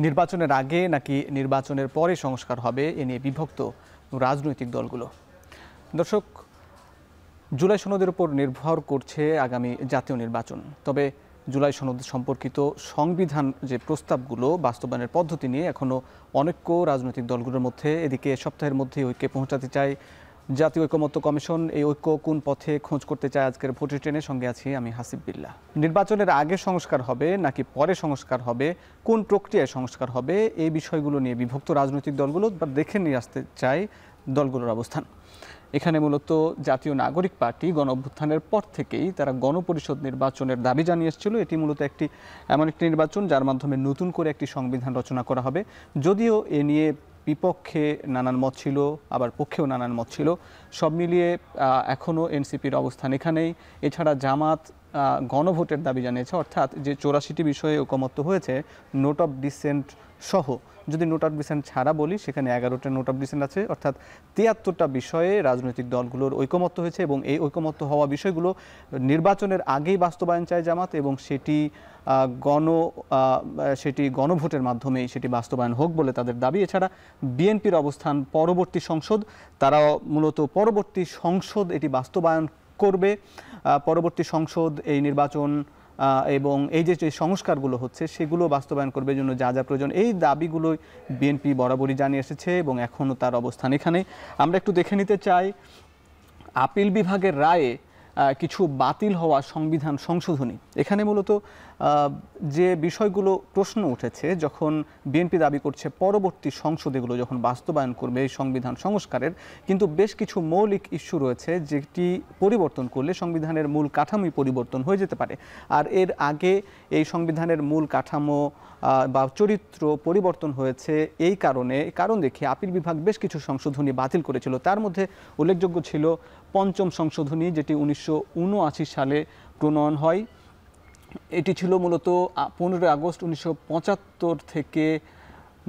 নির্বাচনের আগে নাকি নির্বাচনের পরে সংস্কার হবে এ নিয়ে বিভক্ত রাজনৈতিক দলগুলো। দর্শক, জুলাই সনদের উপর নির্ভর করছে আগামী জাতীয় নির্বাচন। তবে জুলাই সনদ সম্পর্কিত সংবিধান যে প্রস্তাবগুলো বাস্তবায়নের পদ্ধতি নিয়ে এখনও অনেক রাজনৈতিক দলগুলোর মধ্যে এদিকে সপ্তাহের মধ্যে ঐক্যে পৌঁছাতে চায় জাতীয় ঐকমত্য কমিশন। এই ঐক্য কোন পথে খোঁজ করতে চায় আজকের ভোটের ট্রেনের সঙ্গে আছি আমি হাসিব বিল্লাহ। নির্বাচনের আগে সংস্কার হবে নাকি পরে সংস্কার হবে, কোন প্রক্রিয়ায় সংস্কার হবে, এই বিষয়গুলো নিয়ে বিভক্ত রাজনৈতিক দলগুলো দেখে নিয়ে আসতে চায় দলগুলোর অবস্থান। এখানে মূলত জাতীয় নাগরিক পার্টি গণ অভ্যুত্থানের পর থেকেই তারা গণপরিষদ নির্বাচনের দাবি জানিয়ে এসেছিল। এটি মূলত এমন একটি নির্বাচন যার মাধ্যমে নতুন করে একটি সংবিধান রচনা করা হবে। যদিও এ নিয়ে বিপক্ষে নানান মত ছিল, আবার পক্ষেও নানান মত ছিল। সব মিলিয়ে এখনও এনসিপির অবস্থান এখানেই। এছাড়া জামাত গণভোটের দাবি জানিয়েছে, অর্থাৎ যে 84টি বিষয়ে ঐকমত্য হয়েছে নোট অফ ডিসেন্ট সহ, যদি নোট অফ ডিসেন্ট ছাড়া বলি সেখানে 11টা নোট অফ ডিসেন্ট আছে, অর্থাৎ 73টা বিষয়ে রাজনৈতিক দলগুলোর ঐকমত্য হয়েছে এবং এই ঐকমত্য হওয়া বিষয়গুলো নির্বাচনের আগেই বাস্তবায়ন চায় জামাত এবং সেটি গণভোটের মাধ্যমেই সেটি বাস্তবায়ন হোক বলে তাদের দাবি। এছাড়া বিএনপির অবস্থান পরবর্তী সংসদ, তারাও মূলত পরবর্তী সংসদ এটি বাস্তবায়ন করবে। পরবর্তী সংসদ এই নির্বাচন এবং এই যে সংস্কারগুলো হচ্ছে সেগুলো বাস্তবায়ন করবে জন্য যা যা প্রয়োজন, এই দাবিগুলোই বিএনপি বরাবরই জানিয়ে এসেছে এবং এখনও তার অবস্থান এখানে। আমরা একটু দেখে নিতে চাই আপিল বিভাগের রায়ে কিছু বাতিল হওয়া সংবিধান সংশোধনী। এখানে মূলত যে বিষয়গুলো প্রশ্ন উঠেছে, যখন বিএনপি দাবি করছে পরবর্তী সংসদ এগুলো যখন বাস্তবায়ন করবে এই সংবিধান সংস্কারের, কিন্তু বেশ কিছু মৌলিক ইস্যু রয়েছে যেটি পরিবর্তন করলে সংবিধানের মূল কাঠামোই পরিবর্তন হয়ে যেতে পারে। আর এর আগে এই সংবিধানের মূল কাঠামো বা চরিত্র পরিবর্তন হয়েছে এই কারণ দেখিয়ে আপিল বিভাগ বেশ কিছু সংশোধনী বাতিল করেছিল। তার মধ্যে উল্লেখযোগ্য ছিল পঞ্চম সংশোধনী, যেটি 1979 সালে প্রণয়ন হয়। এটি ছিল মূলত 15 আগস্ট 1975 থেকে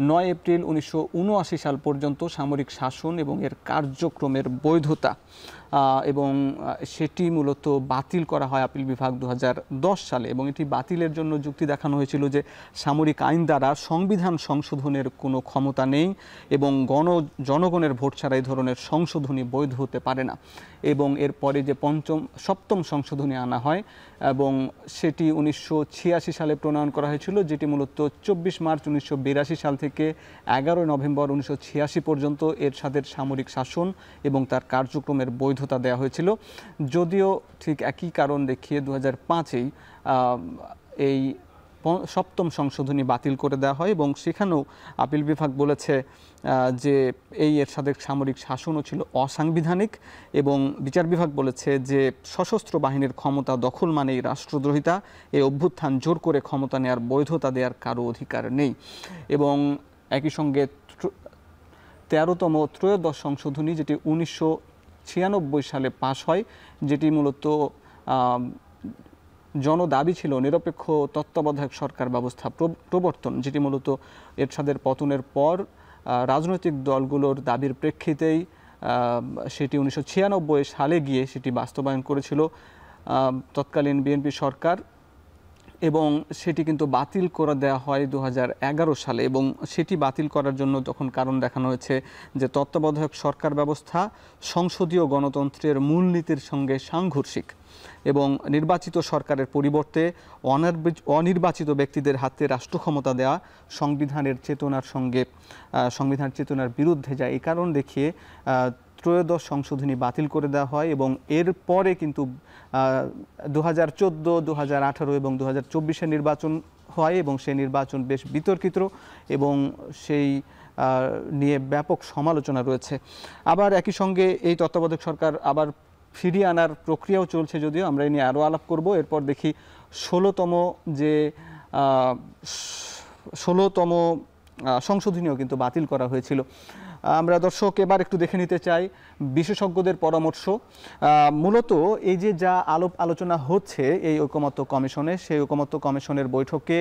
9 এপ্রিল 1979 সাল পর্যন্ত সামরিক শাসন এবং এর কার্যক্রমের বৈধতা, এবং সেটি মূলত বাতিল করা হয় আপিল বিভাগ 2010 সালে। এবং এটি বাতিলের জন্য যুক্তি দেখানো হয়েছিল যে সামরিক আইন দ্বারা সংবিধান সংশোধনের কোনো ক্ষমতা নেই এবং জনগণের ভোট ছাড়া এই ধরনের সংশোধনী বৈধ হতে পারে না। এবং এরপরে যে সপ্তম সংশোধনী আনা হয় এবং সেটি 1986 সালে প্রণয়ন করা হয়েছিল, যেটি মূলত 24 মার্চ 1982 সাল থেকে 11 নভেম্বর 1986 পর্যন্ত এরশাদের সামরিক শাসন এবং তার কার্যক্রমের বৈধতা দেওয়া হয়েছিল। যদিও ঠিক একই কারণ দেখিয়ে 2005-এই এই সপ্তম সংশোধনী বাতিল করে দেওয়া হয় এবং সেখানেও আপিল বিভাগ বলেছে যে এই এরশাদের সামরিক শাসনও ছিল অসাংবিধানিক এবং বিচার বিভাগ বলেছে যে সশস্ত্র বাহিনীর ক্ষমতা দখল মানেই রাষ্ট্রদ্রোহিতা, এই অভ্যুত্থান জোর করে ক্ষমতা নেওয়ার বৈধতা দেওয়ার কারো অধিকার নেই। এবং একই সঙ্গে 13তম ত্রয়োদশ সংশোধনী, যেটি 1996 সালে পাশ হয়, যেটি মূলত জনদাবি ছিল নিরপেক্ষ তত্ত্বাবধায়ক সরকার ব্যবস্থা প্রবর্তন, যেটি মূলত এরশাদের পতনের পর রাজনৈতিক দলগুলোর দাবির প্রেক্ষিতেই সেটি 1996 সালে গিয়ে সেটি বাস্তবায়ন করেছিল তৎকালীন বিএনপি সরকার এবং সেটি কিন্তু বাতিল করে দেওয়া হয় 2011 সালে। এবং সেটি বাতিল করার জন্য তখন কারণ দেখানো হয়েছে যে তত্ত্বাবধায়ক সরকার ব্যবস্থা সংসদীয় গণতন্ত্রের মূলনীতির সঙ্গে সাংঘর্ষিক এবং নির্বাচিত সরকারের পরিবর্তে অনির্বাচিত ব্যক্তিদের হাতে রাষ্ট্র ক্ষমতা দেওয়া সংবিধানের চেতনার বিরুদ্ধে যায়। এই কারণ দেখিয়ে ত্রয়োদশ সংশোধনী বাতিল করে দেওয়া হয় এবং এরপরে কিন্তু 2014, 2018 এবং 2024-এর নির্বাচন হয় এবং সেই নির্বাচন বেশ বিতর্কিত এবং সেই নিয়ে ব্যাপক সমালোচনা রয়েছে। আবার একই সঙ্গে এই তত্ত্বাবধায়ক সরকার আবার ফিরিয়ে আনার প্রক্রিয়াও চলছে, যদিও আমরা এই নিয়ে আরও আলাপ করব। এরপর দেখি 16তম সংশোধনীও কিন্তু বাতিল করা হয়েছিল। আমরা দর্শক এবার একটু দেখে নিতে চাই বিশেষজ্ঞদের পরামর্শ। মূলত এই যে যা আলোচনা হচ্ছে এই ঐকমত্য কমিশনে, সেই ঐকমত্য কমিশনের বৈঠকে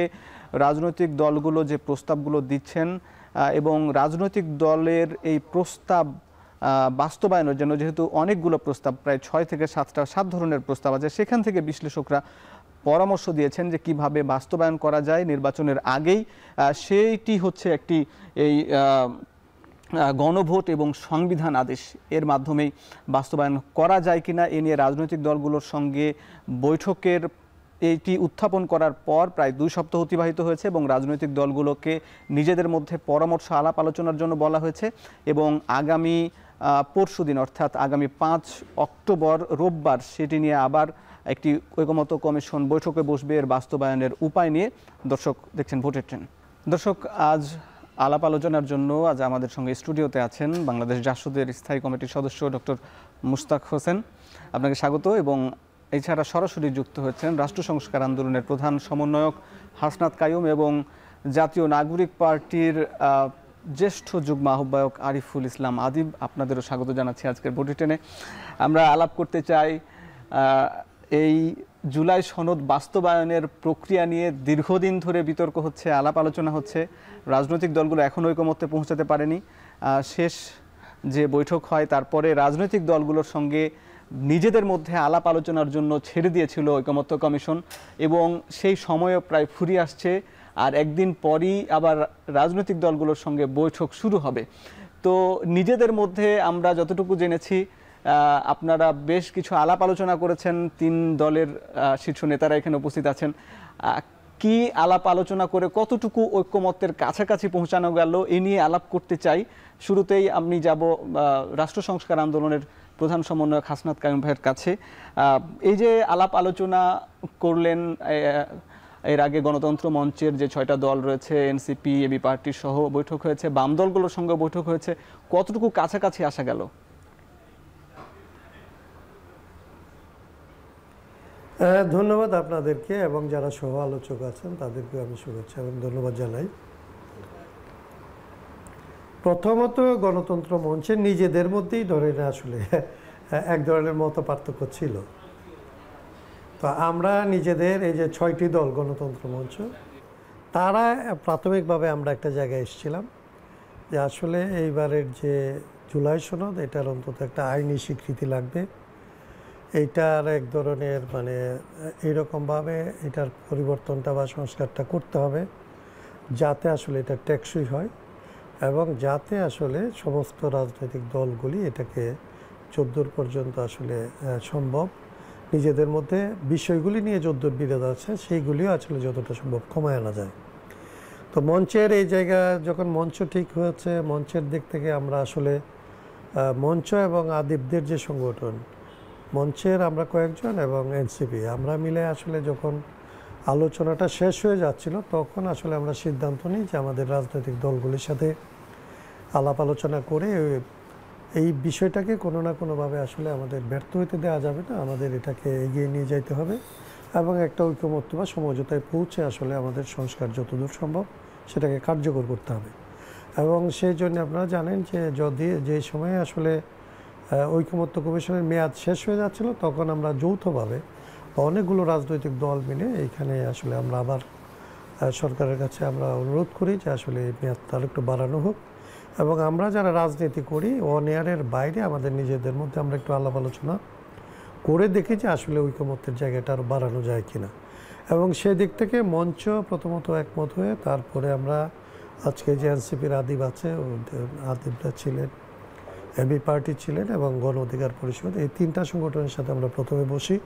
রাজনৈতিক দলগুলো যে প্রস্তাবগুলো দিচ্ছেন এবং রাজনৈতিক দলের এই প্রস্তাব বাস্তবায়নের জন্য, যেহেতু অনেকগুলো প্রস্তাব, প্রায় 6 থেকে 7 ধরনের প্রস্তাব আছে, সেখান থেকে বিশ্লেষকরা পরামর্শ দিয়েছেন যে কিভাবে বাস্তবায়ন করা যায় নির্বাচনের আগেই, সেইটি হচ্ছে একটি এই গণভোট এবং সংবিধান আদেশ এর মাধ্যমেই বাস্তবায়ন করা যায় কিনা এ নিয়ে রাজনৈতিক দলগুলোর সঙ্গে বৈঠকের এইটি উত্থাপন করার পর প্রায় 2 সপ্তাহ অতিবাহিত হয়েছে এবং রাজনৈতিক দলগুলোকে নিজেদের মধ্যে পরামর্শ আলাপ আলোচনার জন্য বলা হয়েছে এবং আগামী পরশুদিন অর্থাৎ আগামী 5 অক্টোবর রোববার সেটি নিয়ে আবার একটি ঐকমত্য কমিশন বৈঠকে বসবে এর বাস্তবায়নের উপায় নিয়ে। দর্শক দেখছেন ভোটের ট্রেন। দর্শক আজ আলাপ আলোচনার জন্য আজ আমাদের সঙ্গে স্টুডিওতে আছেন বাংলাদেশ জাসদের স্থায়ী কমিটির সদস্য ডক্টর মুশতাক হোসেন, আপনাকে স্বাগত। এবং এছাড়া সরাসরি যুক্ত হয়েছেন রাষ্ট্র সংস্কার আন্দোলনের প্রধান সমন্বয়ক হাসনাত কাইয়ুম এবং জাতীয় নাগরিক পার্টির জ্যেষ্ঠ যুগ্ম আহ্বায়ক আরিফুল ইসলাম আদিব। আপনাদেরও স্বাগত জানাচ্ছি আজকের ভোটের ট্রেনে। আমরা আলাপ করতে চাই এই জুলাই সনদ বাস্তবায়নের প্রক্রিয়া নিয়ে দীর্ঘদিন ধরে বিতর্ক হচ্ছে, আলাপ আলোচনা হচ্ছে, রাজনৈতিক দলগুলো এখনও ঐকমত্যে পৌঁছাতে পারেনি। শেষ যে বৈঠক হয় তারপরে রাজনৈতিক দলগুলোর সঙ্গে নিজেদের মধ্যে আলাপ আলোচনার জন্য ছেড়ে দিয়েছিল ঐকমত্য কমিশন এবং সেই সময়ও প্রায় ফুরিয়ে আসছে। আর একদিন পরই আবার রাজনৈতিক দলগুলোর সঙ্গে বৈঠক শুরু হবে। তো নিজেদের মধ্যে আমরা যতটুকু জেনেছি আপনারা বেশ কিছু আলাপ আলোচনা করেছেন, 3 দলের শীর্ষ নেতারা এখানে উপস্থিত আছেন। কি আলাপ আলোচনা করে কতটুকু ঐক্যমত্যের কাছাকাছি পৌঁছানো গেল এ নিয়ে আলাপ করতে চাই। শুরুতেই আমি যাব রাষ্ট্র সংস্কার আন্দোলনের প্রধান সমন্বয়ক হাসনাত কাইয়ুম ভাইয়ের কাছে। এই যে আলাপ আলোচনা করলেন, এর আগে গণতন্ত্র মঞ্চের যে 6টা দল রয়েছে, এনসিপি, এবি পার্টি সহ বৈঠক হয়েছে, বাম দলগুলোর সঙ্গে বৈঠক হয়েছে, কতটুকু কাছাকাছি আসা গেল? ধন্যবাদ আপনাদেরকে এবং যারা সহ আলোচক আছেন তাদেরকে আমি শুভেচ্ছা এবং ধন্যবাদ জানাই। প্রথমত গণতন্ত্র মঞ্চে নিজেদের মধ্যেই ধরে না আসলে এক ধরনের মত পার্থক্য ছিল। তো আমরা নিজেদের এই যে 6টি দল গণতন্ত্র মঞ্চ, তারা প্রাথমিকভাবে আমরা একটা জায়গায় এসেছিলাম যে আসলে এইবারের যে জুলাই সনদ এটার অন্তত একটা আইনি স্বীকৃতি লাগবে। এইটার এক ধরনের মানে এইরকমভাবে এটার পরিবর্তনটা বা সংস্কারটা করতে হবে যাতে আসলে এটা টেকসই হয় এবং যাতে আসলে সমস্ত রাজনৈতিক দলগুলি এটাকে 14 পর্যন্ত আসলে সম্ভব নিজেদের মধ্যে বিষয়গুলি নিয়ে যদ্দূর বিরোধ আছে সেইগুলিও আসলে যতটা সম্ভব কমায় আনা যায়। তো মঞ্চের এই জায়গা যখন মঞ্চ ঠিক হয়েছে, মঞ্চের দিক থেকে আমরা আসলে মঞ্চ এবং আদিবদের যে সংগঠন, মঞ্চের আমরা কয়েকজন এবং এনসিপি আমরা মিলে আসলে যখন আলোচনাটা শেষ হয়ে যাচ্ছিল তখন আসলে আমরা সিদ্ধান্ত নিই যে আমাদের রাজনৈতিক দলগুলির সাথে আলাপ আলোচনা করে এই বিষয়টাকে কোনো না কোনোভাবে আসলে আমাদের ব্যর্থ হতে দেওয়া যাবে না, আমাদের এটাকে এগিয়ে নিয়ে যেতে হবে এবং একটা ঐকমত্য বা সমঝোতায় পৌঁছে আসলে আমাদের সংস্কার যতদূর সম্ভব সেটাকে কার্যকর করতে হবে। এবং সেই জন্য আপনারা জানেন যে যদি যে সময়ে আসলে ঐকমত্য কমিশনের মেয়াদ শেষ হয়ে যাচ্ছিল তখন আমরা যৌথভাবে অনেকগুলো রাজনৈতিক দল মিলে এইখানে আসলে আমরা আবার সরকারের কাছে আমরা অনুরোধ করি যে আসলে এই মেয়াদটা আরেকটু বাড়ানো হোক এবং আমরা যারা রাজনীতি করি 1 ইয়ারের বাইরে আমাদের নিজেদের মধ্যে আমরা একটু আলাপ আলোচনা করে দেখি যে আসলে ঐকমত্যের জায়গাটা আরও বাড়ানো যায় কিনা। এবং সেদিক থেকে মঞ্চ প্রথমত একমত হয়ে তারপরে আমরা আজকে যে এনসিপির আদিব আছে, আদিবরা ছিলেন, এবি পার্টি ছিলেন এবং গণ অধিকার পরিষদ, এই 3টা সংগঠনের সাথে আমরা প্রথমে বসি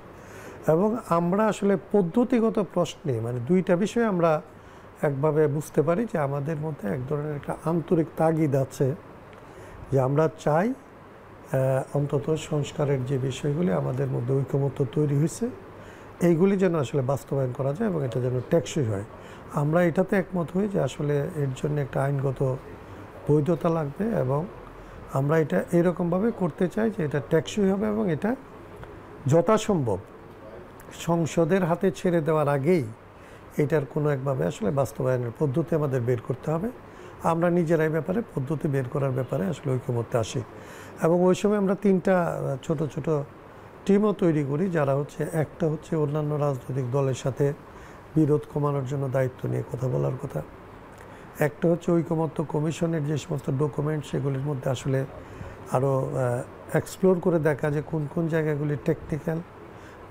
এবং আমরা আসলে পদ্ধতিগত প্রশ্নে মানে 2টা বিষয়ে আমরা একভাবে বুঝতে পারি যে আমাদের মধ্যে এক ধরনের একটা আন্তরিক তাগিদ আছে যে আমরা চাই অন্তত সংস্কারের যে বিষয়গুলি আমাদের মধ্যে ঐকমত্য তৈরি হয়েছে এইগুলি যেন আসলে বাস্তবায়ন করা যায় এবং এটা যেন টেকসই হয়। আমরা এটাতে একমত হই যে আসলে এর জন্য একটা আইনগত বৈধতা লাগবে এবং আমরা এটা এরকমভাবে করতে চাই যে এটা টেকসই হবে এবং এটা যথাসম্ভব সংসদের হাতে ছেড়ে দেওয়ার আগেই এটার কোনো একভাবে আসলে বাস্তবায়নের পদ্ধতি আমাদের বের করতে হবে। আমরা নিজেরাই ব্যাপারে পদ্ধতি বের করার ব্যাপারে আসলে ঐকমত্যে আসি এবং ওই সময় আমরা 3টা ছোট ছোট টিমও তৈরি করি যারা হচ্ছে একটা হচ্ছে অন্যান্য রাজনৈতিক দলের সাথে বিরোধ কমানোর জন্য দায়িত্ব নিয়ে কথা বলার কথা, একটা হচ্ছে ঐকমত্য কমিশনের যে সমস্ত ডকুমেন্ট সেগুলির মধ্যে আসলে আরও এক্সপ্লোর করে দেখা যে কোন কোন জায়গাগুলি টেকনিক্যাল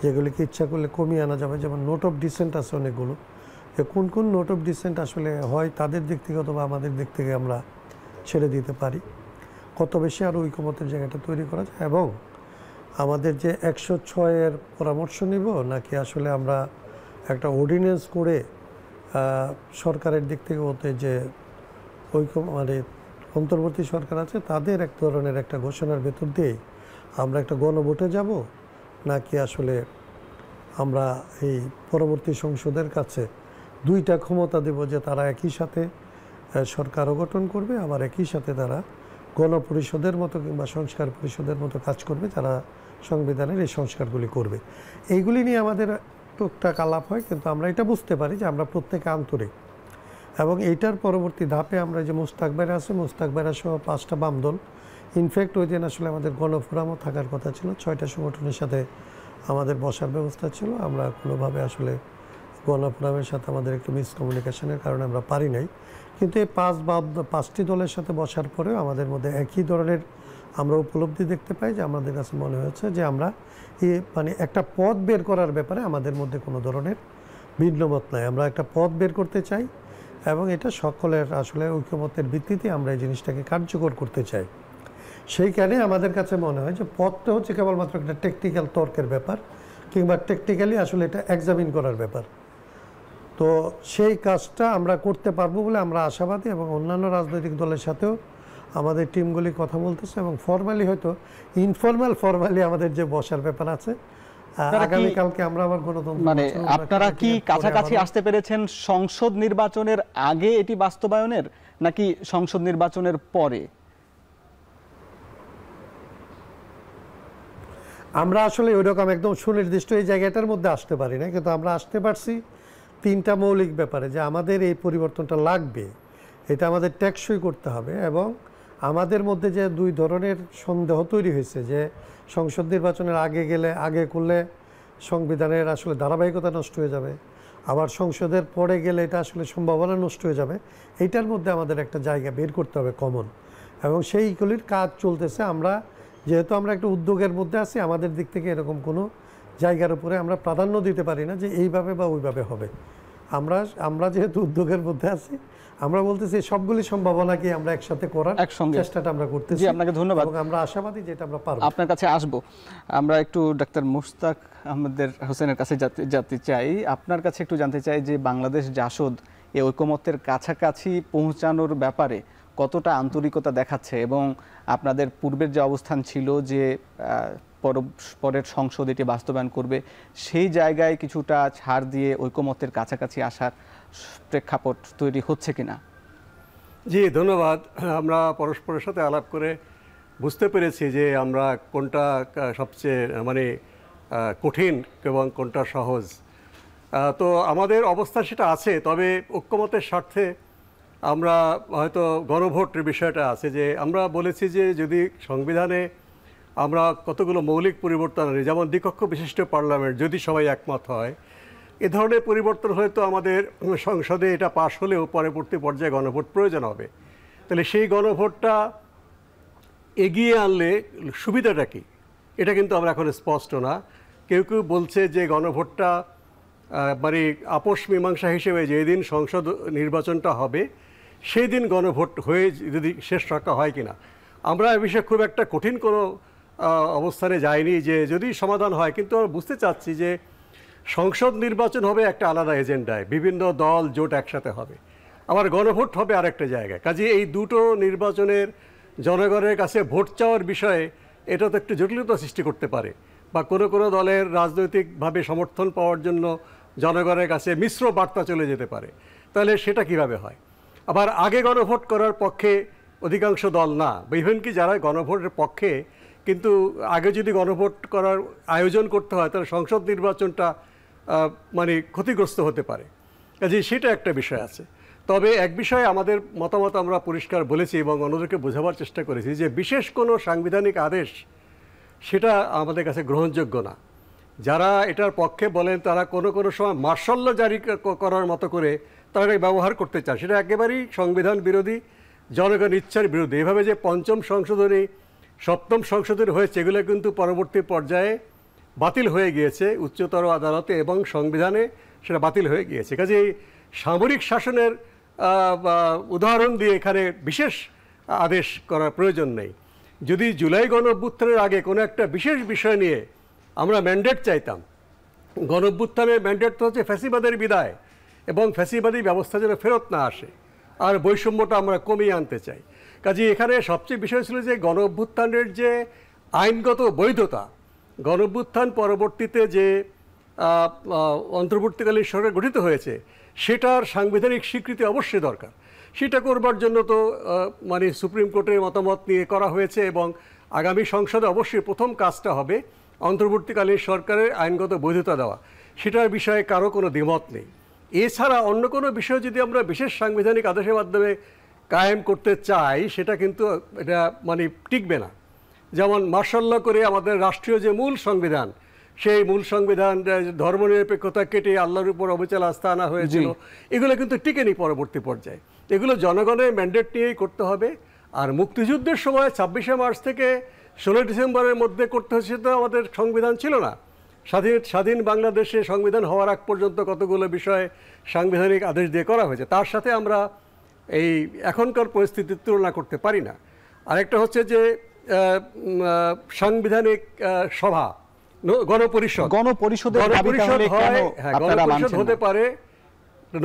যেগুলিকে ইচ্ছা করলে কমিয়ে আনা যাবে, যেমন নোট অফ ডিসেন্ট আছে অনেকগুলো, যে কোন কোন নোট অফ ডিসেন্ট আসলে হয় তাদের দিক থেকে অথবা আমাদের দিক থেকে আমরা ছেড়ে দিতে পারি, কত বেশি আরও ঐকমত্যের জায়গাটা তৈরি করা যায়, এবং আমাদের যে 106-এর পরামর্শ নিব নাকি আসলে আমরা একটা অর্ডিন্যান্স করে সরকারের দিক থেকে হতে যে মানে অন্তর্বর্তী সরকার আছে তাদের এক ধরনের একটা ঘোষণার ভেতর দিয়ে আমরা একটা গণভোটে যাব, নাকি আসলে আমরা এই পরবর্তী সংসদের কাছে দুইটা ক্ষমতা দেব যে তারা একই সাথে সরকারও গঠন করবে, আবার একই সাথে তারা গণপরিষদের মতো কিংবা সংস্কার পরিষদের মতো কাজ করবে, তারা সংবিধানের এই সংস্কারগুলি করবে। এইগুলি নিয়ে আমাদের টুকটাক আলাপ হয়, কিন্তু আমরা এটা বুঝতে পারি যে আমরা প্রত্যেকে আন্তরিক, এবং এইটার পরবর্তী ধাপে আমরা যে মুস্তাক ভাইরা আছে, মুস্তাক ভাইরা সহ 5টা বাম দল, ইনফ্যাক্ট ওই দিন আসলে আমাদের গণফোরামও থাকার কথা ছিল, 6টা সংগঠনের সাথে আমাদের বসার ব্যবস্থা ছিল, আমরা কোনোভাবে আসলে গণফোরামের সাথে আমাদের একটু মিসকমিউনিকেশনের কারণে আমরা পারি নাই, কিন্তু এই 5টি দলের সাথে বসার পরেও আমাদের মধ্যে একই ধরনের আমরা উপলব্ধি দেখতে পাই, যে আমাদের কাছে মনে হয়েছে যে আমরা মানে একটা পথ বের করার ব্যাপারে আমাদের মধ্যে কোনো ধরনের ভিন্নমত নাই, আমরা একটা পথ বের করতে চাই, এবং এটা সকলের আসলে ঐকমত্যের ভিত্তিতে আমরা এই জিনিসটাকে কার্যকর করতে চাই। সেইখানে আমাদের কাছে মনে হয় যে পথটা হচ্ছে কেবলমাত্র একটা টেকনিক্যাল তর্কের ব্যাপার, কিংবা টেকনিক্যালি আসলে এটা এক্সামিন করার ব্যাপার। তো সেই কাজটা আমরা করতে পারবো বলে আমরা আশাবাদী, এবং অন্যান্য রাজনৈতিক দলের সাথেও আমাদের টিমগুলি কথা বলতেছে, এবং ফর্মালি হয়তো ফর্মালি আমাদের যে বসার ব্যাপার আছে, আগামীকালকে আমরা আবার গণতন্ত্র মানে আপনারা কি কাছাকাছি আসতে পেরেছেন সংসদ নির্বাচনের আগে এটি বাস্তবায়নের, নাকি সংসদ নির্বাচনের পরে? আমরা আসলে ওইরকম একদম সুনির্দিষ্ট এই জায়গাটার মধ্যে আসতে পারি না, কিন্তু আমরা আসতে পারছি 3টা মৌলিক ব্যাপারে, যে আমাদের এই পরিবর্তনটা লাগবে, এটা আমাদের টেকসই করতে হবে, এবং আমাদের মধ্যে যে 2 ধরনের সন্দেহ তৈরি হয়েছে, যে সংসদ নির্বাচনের আগে করলে সংবিধানের আসলে ধারাবাহিকতা নষ্ট হয়ে যাবে, আবার সংসদের পরে গেলে এটা আসলে সম্ভাবনা নষ্ট হয়ে যাবে, এইটার মধ্যে আমাদের একটা জায়গা বের করতে হবে কমন, এবং সেইগুলির কাজ চলতেছে। যেহেতু আমরা একটা উদ্যোগের মধ্যে আছি, আমাদের দিক থেকে এরকম কোনো জায়গার উপরে আমরা প্রাধান্য দিতে পারি না যে এইভাবে বা ওইভাবে হবে। আমরা যেহেতু উদ্যোগের মধ্যে আছি, আমরা বলতেছি সবগুলি সম্ভাবনা কি আমরা একসাথে করার চেষ্টাটা আমরা করতেছি। আপনাকে ধন্যবাদ, এবং আমরা আশাবাদী যে এটা আমরা পারব। আপনার কাছে আসবো। আমরা একটু ডাক্তার মুশতাক আহমেদের হোসেনের কাছে যেতে চাই। আপনার কাছে একটু জানতে চাই যে বাংলাদেশ জাসদ এই ঐকমত্যের কাছাকাছি পৌঁছানোর ব্যাপারে কতটা আন্তরিকতা দেখাচ্ছে, এবং আপনাদের পূর্বের যে অবস্থান ছিল যে পরের সংসদ এটি বাস্তবায়ন করবে, সেই জায়গায় কিছুটা ছাড় দিয়ে ঐকমত্যের কাছাকাছি আসার প্রেক্ষাপট তৈরি হচ্ছে কিনা? জি, ধন্যবাদ। আমরা পরস্পরের সাথে আলাপ করে বুঝতে পেরেছি যে আমরা কোনটা সবচেয়ে মানে কঠিন এবং কোনটা সহজ। তো আমাদের অবস্থা সেটা আছে, তবে ঐকমত্যের স্বার্থে আমরা হয়তো গণভোটের বিষয়টা আছে, যে আমরা বলেছি যে যদি সংবিধানে আমরা কতগুলো মৌলিক পরিবর্তন আনি, যেমন দ্বিকক্ষ বিশিষ্ট পার্লামেন্ট যদি সবাই একমত হয়, এ ধরনের পরিবর্তন হয়তো আমাদের সংসদে এটা পাশ হলেও পরবর্তী পর্যায়ে গণভোট প্রয়োজন হবে। তাহলে সেই গণভোটটা এগিয়ে আনলে সুবিধাটা কী, এটা কিন্তু আমরা এখন স্পষ্ট না। কেউ কেউ বলছে যে গণভোটটা মানে আপোষ মীমাংসা হিসেবে যেদিন সংসদ নির্বাচনটা হবে সেই দিন গণভোট হয়ে যদি শেষ রাখা হয় কিনা। আমরা এ বিষয়ে খুব একটা কঠিন কোনো অবস্থানে যাইনি যে যদি সমাধান হয়, কিন্তু আমরা বুঝতে চাচ্ছি যে সংসদ নির্বাচন হবে একটা আলাদা এজেন্ডায়, বিভিন্ন দল জোট একসাথে হবে, আবার গণভোট হবে আরেকটা জায়গায়। কাজে এই দুটো নির্বাচনের জনগণের কাছে ভোট চাওয়ার বিষয়ে এটা তো একটু জটিলতা সৃষ্টি করতে পারে, বা কোনো কোনো দলের রাজনৈতিকভাবে সমর্থন পাওয়ার জন্য জনগণের কাছে মিশ্র বার্তা চলে যেতে পারে। তাহলে সেটা কিভাবে হয়? আবার আগে গণভোট করার পক্ষে অধিকাংশ দল না, বা ইভেন কি যারা গণভোটের পক্ষে, কিন্তু আগে যদি গণভোট করার আয়োজন করতে হয় তাহলে সংসদ নির্বাচনটা মানে ক্ষতিগ্রস্ত হতে পারে। কাজে সেটা একটা বিষয় আছে। তবে এক বিষয়ে আমাদের মতামত আমরা পরিষ্কার বলেছি এবং অন্যদেরকে বোঝাবার চেষ্টা করেছি যে বিশেষ কোনো সাংবিধানিক আদেশ সেটা আমাদের কাছে গ্রহণযোগ্য না। যারা এটার পক্ষে বলেন তারা কোনো কোনো সময় মার্শাল ল জারি করার মতো করে তারা ব্যবহার করতে চান, সেটা একেবারেই সংবিধান বিরোধী, জনগণের ইচ্ছার বিরুদ্ধে। এভাবে যে পঞ্চম সংশোধনী, সপ্তম সংশোধনী হয়েছে, এগুলো কিন্তু পরবর্তী পর্যায়ে বাতিল হয়ে গিয়েছে উচ্চতর আদালতে এবং সংবিধানে, সেটা বাতিল হয়ে গিয়েছে। কাজেই সামরিক শাসনের উদাহরণ দিয়ে এখানে বিশেষ আদেশ করার প্রয়োজন নেই। যদি জুলাই গণঅভ্যুত্থানের আগে কোনো একটা বিশেষ বিষয় নিয়ে আমরা ম্যান্ডেট চাইতাম, গণঅভ্যুত্থানের ম্যান্ডেট তো হচ্ছে ফ্যাসিবাদের বিদায় এবং ফ্যাসিবাদী ব্যবস্থা যেন ফেরত না আসে, আর বৈষম্যটা আমরা কমিয়ে আনতে চাই। কাজে এখানে সবচেয়ে বিষয় ছিল যে গণঅভ্যুত্থানের যে আইনগত বৈধতা, গণঅভ্যুত্থান পরবর্তীতে যে অন্তর্বর্তীকালীন সরকার গঠিত হয়েছে সেটার সাংবিধানিক স্বীকৃতি অবশ্যই দরকার। সেটা করবার জন্য তো মানে সুপ্রিম কোর্টের মতামত নিয়ে করা হয়েছে এবং আগামী সংসদে অবশ্যই প্রথম কাজটা হবে অন্তর্বর্তীকালীন সরকারের আইনগত বৈধতা দেওয়া। সেটার বিষয়ে কারো কোনো দ্বিমত নেই। এছাড়া অন্য কোনো বিষয় যদি আমরা বিশেষ সাংবিধানিক আদেশের মাধ্যমে কায়েম করতে চাই সেটা কিন্তু এটা মানে টিকবে না। যেমন মার্শাল ল করে আমাদের রাষ্ট্রীয় যে মূল সংবিধান, সেই মূল সংবিধান ধর্মনিরপেক্ষতা কেটে আল্লাহর উপর অবিচল আস্থা আনা হয়েছিল, এগুলো কিন্তু টিকেনি পরবর্তী পর্যায়ে। এগুলো জনগণের ম্যান্ডেট নিয়েই করতে হবে। আর মুক্তিযুদ্ধের সময় 26শে মার্চ থেকে 16 ডিসেম্বরের মধ্যে করতে হচ্ছে, তো আমাদের সংবিধান ছিল না। স্বাধীন বাংলাদেশে সংবিধান হওয়ার আগ পর্যন্ত কতগুলো বিষয় সাংবিধানিক আদেশ দিয়ে করা হয়েছে, তার সাথে আমরা এই এখনকার পরিস্থিতির তুলনা করতে পারি না। আরেকটা হচ্ছে যে সাংবিধানিক সভা, গণপরিষদ হতে পারে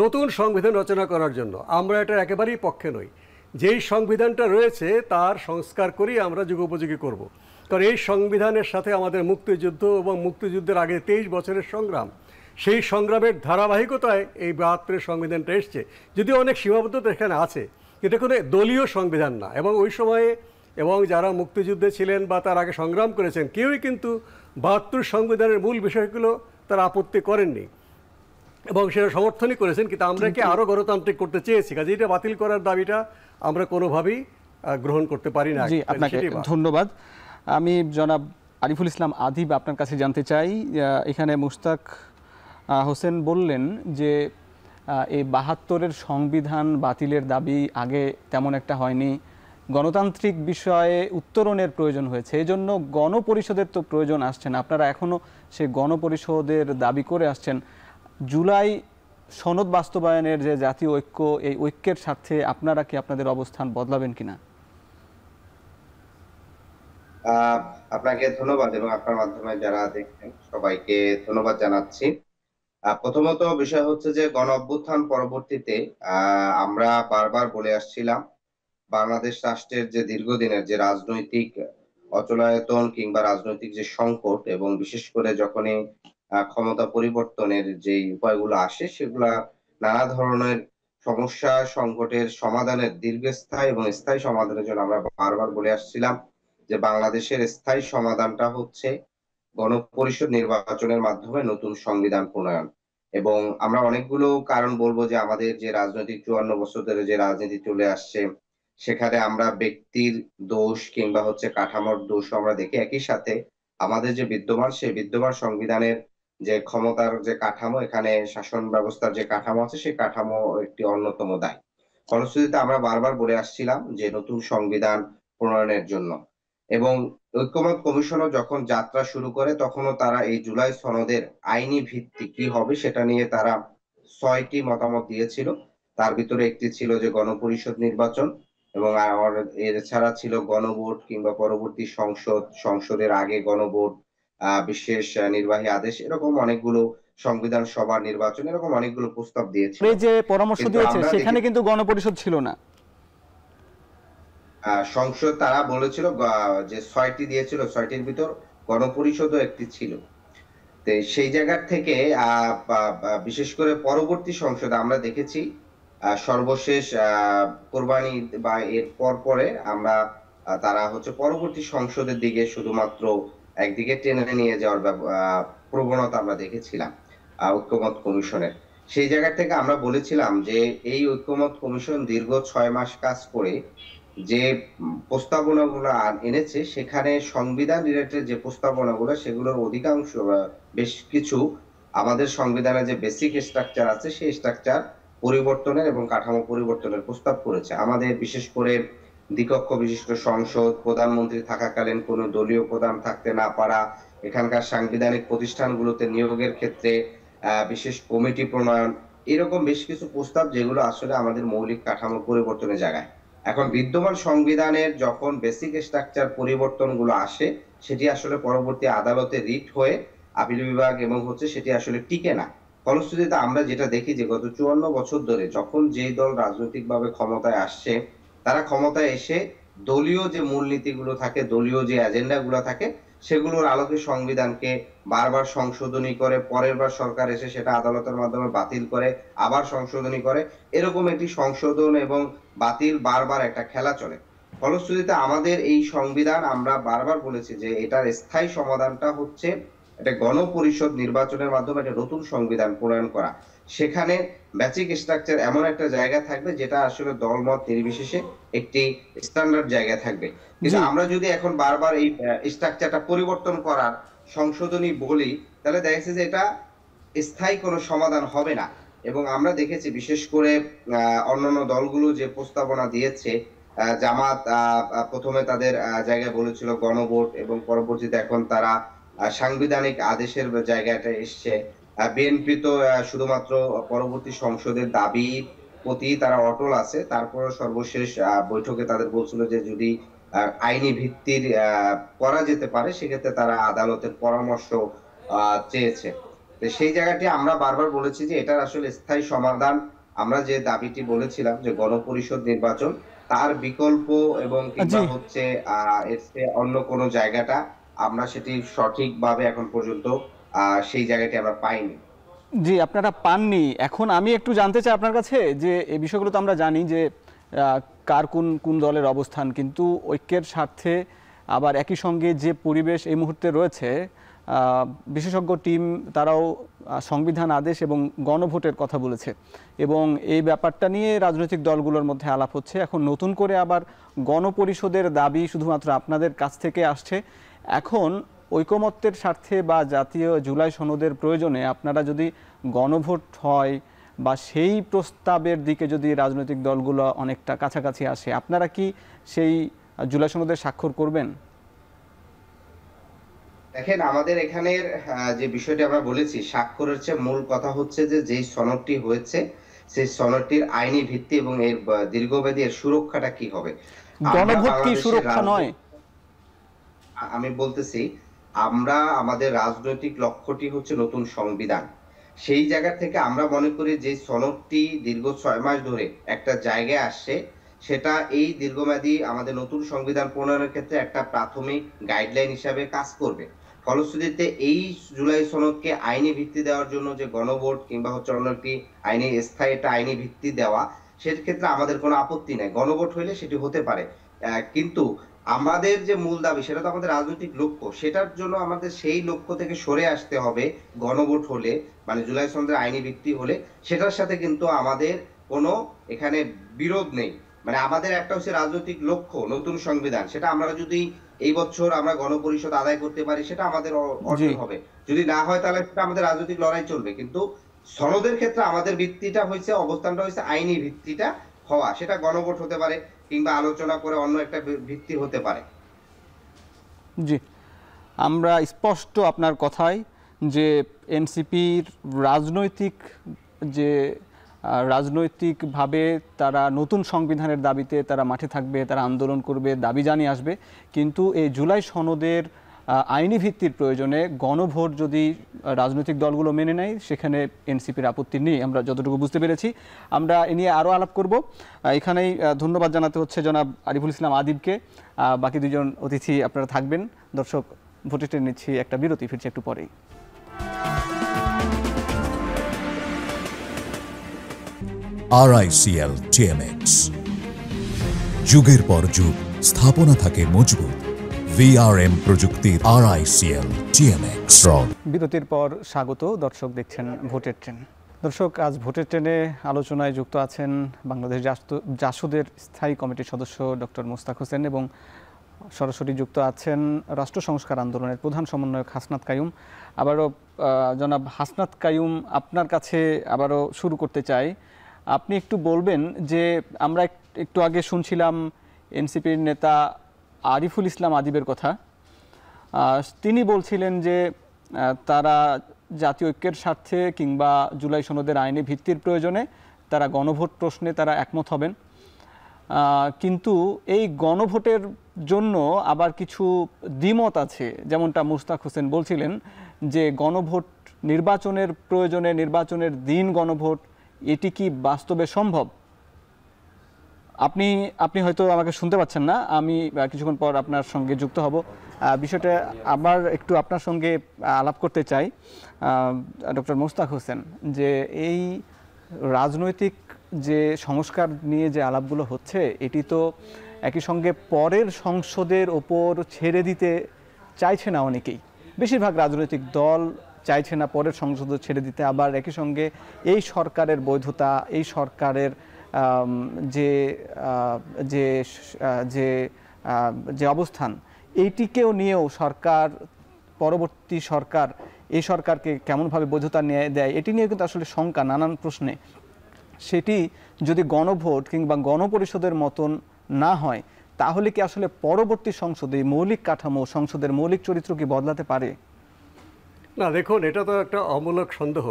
নতুন সংবিধান রচনা করার জন্য। আমরা এটা একেবারেই পক্ষে নই। যেই সংবিধানটা রয়েছে তার সংস্কার করেই আমরা যুগোপযোগী করব। কারণ এই সংবিধানের সাথে আমাদের মুক্তিযুদ্ধ এবং মুক্তিযুদ্ধের আগে 23 বছরের সংগ্রাম, সেই সংগ্রামের ধারাবাহিকতায় এই 72 সংবিধানটা এসছে। যদিও অনেক সীমাবদ্ধতা এখানে আছে, এটা কোনো দলীয় সংবিধান না। এবং ওই সময়ে এবং যারা মুক্তিযুদ্ধে ছিলেন বা তার আগে সংগ্রাম করেছেন কেউই কিন্তু 72 সংবিধানের মূল বিষয়গুলো তারা আপত্তি করেননি এবং সেটা সমর্থনই করেছেন। কিন্তু আমরা কি আরও গণতান্ত্রিক করতে চেয়েছি, কাজে এটা বাতিল করার দাবিটা আমরা কোনোভাবেই গ্রহণ করতে পারি না। জি, আপনাকে ধন্যবাদ। আমি জনাব আরিফুল ইসলাম আদিব আপনার কাছে জানতে চাই, এখানে মুশতাক হোসেন বললেন যে এই 72-এর সংবিধান বাতিলের দাবি আগে তেমন একটা হয়নি, গণতান্ত্রিক বিষয়ে উত্তরণের প্রয়োজন হয়েছে, এই জন্য গণপরিষদের তো প্রয়োজন আসছে না। আপনারা এখনও সেই গণপরিষদের দাবি করে আসছেন। জুলাই সনদ বাস্তবায়নের যে জাতীয় ঐক্য, এই ঐক্যের স্বার্থে আপনারা কি আপনাদের অবস্থান বদলাবেন কিনা? আপনাকে ধন্যবাদ এবং আপনার মাধ্যমে যারা দেখছেন সবাইকে ধন্যবাদ জানাচ্ছি। প্রথমত বিষয় হচ্ছে যে গণ অভ্যুত্থান পরবর্তীতে আমরা বারবার বলে আসছিলাম বাংলাদেশ রাষ্ট্রের যে দীর্ঘদিনের যে রাজনৈতিক অচলায়তন কিংবা রাজনৈতিক যে সংকট এবং বিশেষ করে যখনই ক্ষমতা পরিবর্তনের যে উপায়গুলো আসে সেগুলা নানা ধরনের সমস্যা সংকটের সমাধানের দীর্ঘস্থায়ী এবং স্থায়ী সমাধানের জন্য আমরা বারবার বলে আসছিলাম যে বাংলাদেশের স্থায়ী সমাধানটা হচ্ছে গণপরিষদ নির্বাচনের মাধ্যমে নতুন সংবিধান প্রণয়ন। এবং আমরা অনেকগুলো কারণ বলবো যে আমাদের যে রাজনৈতিক 54 বছর ধরে যে রাজনীতি চলে আসছে সেখানে আমরা ব্যক্তির দোষ কিংবা হচ্ছে কাঠামোর দোষ আমরা দেখি, একই সাথে আমাদের যে বিদ্যমান সেই বিদ্যমান সংবিধানের যে ক্ষমতার যে কাঠামো, এখানে শাসন ব্যবস্থার যে কাঠামো আছে সেই কাঠামো একটি অন্যতম দায়। ফলশ্রুতিতে আমরা বারবার বলে আসছিলাম যে নতুন সংবিধান প্রণয়নের জন্য। এবং ঐক্যমত কমিশনও যখন যাত্রা শুরু করে তখনও তারা এই জুলাই সনদের আইনি ভিত্তি কি হবে সেটা নিয়ে তারা 6টি মতামত দিয়েছিল। তার ভিতরে একটি ছিল যে গণপরিষদ নির্বাচন এবং এছাড়া ছিল গণভোট কিংবা পরবর্তী সংসদের আগে গণভোট, বিশেষ নির্বাহী আদেশ, এরকম অনেকগুলো সংবিধান সভা নির্বাচন, এরকম অনেকগুলো প্রস্তাব দিয়েছিল। এই যে পরামর্শ দিয়েছে সেখানে কিন্তু গণপরিষদ ছিল না। সংসদ তারা বলেছিল যে 6টি দিয়েছিল, 6টির ভিতর গণপরিষদও একটি ছিল। তো সেই জায়গা থেকে বিশেষ করে পরবর্তী সংসদে আমরা দেখেছি সর্বশেষ কোরবানি বা এর পরে আমরা তারা হচ্ছে পরবর্তী সংসদের দিকে শুধুমাত্র একদিকে টেনে নিয়ে যাওয়ার প্রবণতা আমরা দেখেছিলাম ঐক্যমত কমিশনের। সেই জায়গা থেকে আমরা বলেছিলাম যে এই ঐক্যমত কমিশন দীর্ঘ 6 মাস কাজ করে যে প্রস্তাবনাগুলো এনেছে সেখানে সংবিধান রিলেটেড যে প্রস্তাবনাগুলো সেগুলোর অধিকাংশ বেশ কিছু আমাদের সংবিধানের যে বেসিক স্ট্রাকচার আছে সেই স্ট্রাকচার পরিবর্তনের এবং কাঠামো পরিবর্তনের প্রস্তাব করেছে। আমাদের বিশেষ করে দ্বিকক্ষ বিশিষ্ট সংসদ, প্রধানমন্ত্রী থাকাকালীন কোনো দলীয় প্রধান থাকতে না পারা, এখানকার সাংবিধানিক প্রতিষ্ঠানগুলোতে নিয়োগের ক্ষেত্রে বিশেষ কমিটি প্রণয়ন, এরকম বেশ কিছু প্রস্তাব যেগুলো আসলে আমাদের মৌলিক কাঠামো পরিবর্তনের জায়গায়। এখন বিদ্যমান সংবিধানের যখন বেসিক স্ট্রাকচার পরিবর্তনগুলো আসে, সেটি আসলে পরবর্তী আদালতে রিট হয়ে আপিল বিভাগ এবং সেটি আসলে টিকে না। ফলশ্রুতিতে আমরা যেটা দেখি যে গত 54 বছর ধরে যখন যেই দল রাজনৈতিকভাবে ক্ষমতায় আসছে, তারা ক্ষমতায় এসে দলীয় যে মূলনীতিগুলো থাকে, দলীয় যে এজেন্ডাগুলো থাকে, সেগুলোর আলোকে সংবিধানকে বারবার সংশোধনী করে, পরের বার সরকার এসে সেটা আদালতের মাধ্যমে বাতিল করে, আবার সংশোধনী করে। এরকম একটি সংশোধন এবং বাতিল বারবার একটা খেলা চলে। ফলশ্রুতিতে আমাদের এই সংবিধান, আমরা বারবার বলেছি যে এটার স্থায়ী সমাধানটা হচ্ছে একটা গণপরিষদ নির্বাচনের মাধ্যমে একটা নতুন সংবিধান প্রণয়ন করা। সেখানে বেসিক স্ট্রাকচার এমন একটা জায়গা থাকবে যেটা আসলে দলমত নির্বিশেষে একটি স্ট্যান্ডার্ড জায়গা থাকবে। কিন্তু জি। আমরা যদি এখন বারবার এই স্ট্রাকচারটা পরিবর্তন করার সংশোধনী বলি, তাহলে দেখা যাচ্ছে যে এটা স্থায়ী কোনো সমাধান হবে না। এবং আমরা দেখেছি বিশেষ করে অন্যান্য দলগুলো যে প্রস্তাবনা দিয়েছে, জামাত প্রথমে তাদের জায়গায় বলেছিল গণভোট, এবং পরবর্তীতে এখন তারা সাংবিধানিক আদেশের জায়গাটা এসছে। বিএনপি তো শুধুমাত্র পরবর্তী সংসদের দাবি প্রতি তারা অটল আছে। তারপর সর্বশেষ বৈঠকে তাদের বলছিল যে যদি আইনি ভিত্তির করা যেতে পারে, সেক্ষেত্রে তারা আদালতের পরামর্শ চেয়েছে। তো সেই জায়গাটি আমরা বারবার বলেছি যে এটার আসলে স্থায়ী সমাধান, আমরা যে দাবিটি বলেছিলাম যে গণপরিষদ নির্বাচন, তার বিকল্প এবং কিংবা জি। এর চেয়ে অন্য কোনো জায়গাটা আমরা সেটি সঠিকভাবে এখন পর্যন্ত সেই জায়গাটি আমরা পাইনি। জি, আপনারা পাননি। এখন আমি একটু জানতে চাই আপনার কাছে যে এই বিষয়গুলো তো আমরা জানি যে কার কোন কোন দলের অবস্থান, কিন্তু ঐক্যের স্বার্থে আবার একই সঙ্গে যে পরিবেশ এই মুহূর্তে রয়েছে, বিশেষজ্ঞ টিম তারাও সংবিধান আদেশ এবং গণভোটের কথা বলেছে, এবং এই ব্যাপারটা নিয়ে রাজনৈতিক দলগুলোর মধ্যে আলাপ হচ্ছে। এখন নতুন করে আবার গণপরিষদের দাবি শুধুমাত্র আপনাদের কাছ থেকে আসছে। এখন ঐকমত্যের স্বার্থে বা জাতীয় জুলাই সনদের প্রয়োজনে আপনারা যদি গণভোট হয় বা সেই প্রস্তাবের দিকে যদি রাজনৈতিক দলগুলো অনেকটা কাছাকাছি আসে, আপনারা কি সেই জুলাই সনদের স্বাক্ষর করবেন? দেখেন, আমাদের এখানের যে বিষয়টি আমরা বলেছি, স্বাক্ষরের চেয়ে মূল কথা হচ্ছে যে যেই সনদটি হয়েছে, সেই সনদটির আইনি ভিত্তি এবং এর দীর্ঘমেয়াদী এর সুরক্ষাটা কি হবে। আমরা গণভোট কি বাংলাদেশের সুরক্ষা নয়? আমি বলতেছি, আমরা আমাদের রাজনৈতিক লক্ষ্যটি হচ্ছে নতুন সংবিধান। সেই জায়গা থেকে আমরা মনে করি যে সনদটি দীর্ঘ 6 মাস ধরে একটা জায়গায় আসছে, সেটা এই দীর্ঘমেয়াদী আমাদের নতুন সংবিধান প্রণয়নের ক্ষেত্রে একটা প্রাথমিক গাইডলাইন হিসাবে কাজ করবে। ফলশ্রুতিতে এই জুলাই সনদকে আইনি ভিত্তি দেওয়ার জন্য যে গণভোট কিংবা অন্য একটি আইনি স্থায়ী একটা আইনি ভিত্তি দেওয়া, সেক্ষেত্রে আমাদের কোনো আপত্তি নাই। গণভোট হইলে সেটি হতে পারে। কিন্তু আমাদের যে মূল দাবি, সেটা তো আমাদের রাজনৈতিক লক্ষ্য, সেটার জন্য আমাদের সেই লক্ষ্য থেকে সরে আসতে হবে। গণভোট হলে, মানে জুলাই সনদের আইনি ভিত্তি হলে, সেটার সাথে কিন্তু আমাদের কোনো এখানে বিরোধ নেই। মানে আমাদের একটা হচ্ছে রাজনৈতিক লক্ষ্য নতুন সংবিধান, সেটা আমরা যদি এই বছর আমরা গণপরিষদ আদায় করতে পারি, সেটা আমাদের অর্জন হবে। যদি না হয় তাহলে সেটা আমাদের রাজনৈতিক লড়াই চলবে। কিন্তু সনদের ক্ষেত্রে আমাদের ভিত্তিটা হয়েছে, অবস্থানটা হয়েছে আইনি ভিত্তিটা হওয়া। সেটা গণভোট হতে পারে কিংবা আলোচনা করে অন্য একটা ভিত্তি হতে পারে। জি, আমরা স্পষ্ট আপনার কথায় যে এনসিপির রাজনৈতিকভাবে তারা নতুন সংবিধানের দাবিতে তারা মাঠে থাকবে, তারা আন্দোলন করবে, দাবি জানিয়ে আসবে। কিন্তু এই জুলাই সনদের আইনি ভিত্তির প্রয়োজনে গণভোট যদি রাজনৈতিক দলগুলো মেনে নেয়, সেখানে এনসিপির আপত্তি নেই, আমরা যতটুকু বুঝতে পেরেছি। আমরা এ নিয়ে আরও আলাপ করব। এখানেই ধন্যবাদ জানাতে হচ্ছে জনাব আরিফুল ইসলাম আদিবকে। বাকি দুজন অতিথি আপনারা থাকবেন। দর্শক, ভোটে নিচ্ছি একটা বিরতি, ফিরছি একটু পরেই। RICL TMX, যুগের পর যুগ স্থাপনা থাকে মজবুত। VRM প্রযুক্তির RICL TMX। বিরতির পর স্বাগত। দর্শক, দেখছেন ভোটের ট্রেন। দর্শক, আজ ভোটের ট্রেনে আলোচনায় যুক্ত আছেন বাংলাদেশ জাসদের স্থায়ী কমিটির সদস্য ডক্টর মোস্তাক হোসেন, এবং সরাসরি যুক্ত আছেন রাষ্ট্র সংস্কার আন্দোলনের প্রধান সমন্বয়ক হাসনাত কাইয়ুম। আবারও জনাব হাসনাত কাইয়ুম, আপনার কাছে আবারও শুরু করতে চাই। আপনি একটু বলবেন যে আমরা একটু আগে শুনছিলাম এনসিপির নেতা আরিফুল ইসলাম আদিবের কথা, তিনি বলছিলেন যে তারা জাতীয় ঐক্যের স্বার্থে কিংবা জুলাই সনদের আইনি ভিত্তির প্রয়োজনে তারা গণভোট প্রশ্নে তারা একমত হবেন, কিন্তু এই গণভোটের জন্য আবার কিছু দ্বিমত আছে। যেমনটা মুশতাক হোসেন বলছিলেন যে গণভোট নির্বাচনের প্রয়োজনে, নির্বাচনের দিন গণভোট, এটি কি বাস্তবে সম্ভব? আপনি হয়তো আমাকে শুনতে পাচ্ছেন না, আমি কিছুক্ষণ পর আপনার সঙ্গে যুক্ত হব। বিষয়টা আবার একটু আপনার সঙ্গে আলাপ করতে চাই ডক্টর মুশতাক হোসেন, যে এই রাজনৈতিক যে সংস্কার নিয়ে যে আলাপগুলো হচ্ছে, এটি তো একই সঙ্গে পরের সংসদের ওপর ছেড়ে দিতে চাইছে না অনেকেই। বেশিরভাগ রাজনৈতিক দল চাইছে না পরের সংসদ ছেড়ে দিতে, আবার একই সঙ্গে এই সরকারের বৈধতা, এই সরকারের যে যে যে যে অবস্থান, এইটিকেও নিয়েও সরকার, পরবর্তী সরকার এই সরকারকে কেমনভাবে বৈধতা নিয়ে দেয়, এটি নিয়ে কিন্তু আসলে শঙ্কা নানান প্রশ্নে। সেটি যদি গণভোট কিংবা গণপরিষদের মতন না হয়, তাহলে কি আসলে পরবর্তী সংসদে মৌলিক কাঠামো, সংসদের মৌলিক চরিত্র কি বদলাতে পারে? না, দেখুন, এটা তো একটা অমূলক সন্দেহ।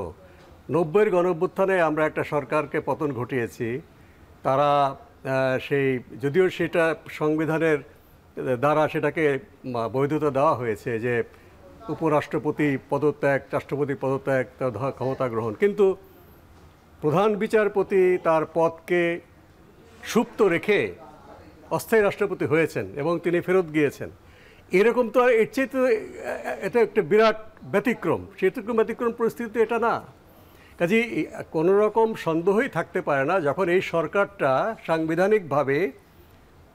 90-এর গণঅভ্যুত্থানে আমরা একটা সরকারকে পতন ঘটিয়েছি। তারা সেই, যদিও সেটা সংবিধানের দ্বারা সেটাকে বৈধতা দেওয়া হয়েছে যে উপরাষ্ট্রপতি পদত্যাগ, রাষ্ট্রপতি পদত্যাগ, তার ক্ষমতা গ্রহণ, কিন্তু প্রধান বিচারপতি তার পদকে সুপ্ত রেখে অস্থায়ী রাষ্ট্রপতি হয়েছেন এবং তিনি ফেরত গিয়েছেন। এরকম তো আর এর চেয়ে তো এটা একটা বিরাট ব্যতিক্রম, সেরকম ব্যতিক্রম পরিস্থিতি এটা না। কাজেই কোনো রকম সন্দেহই থাকতে পারে না, যখন এই সরকারটা সাংবিধানিকভাবে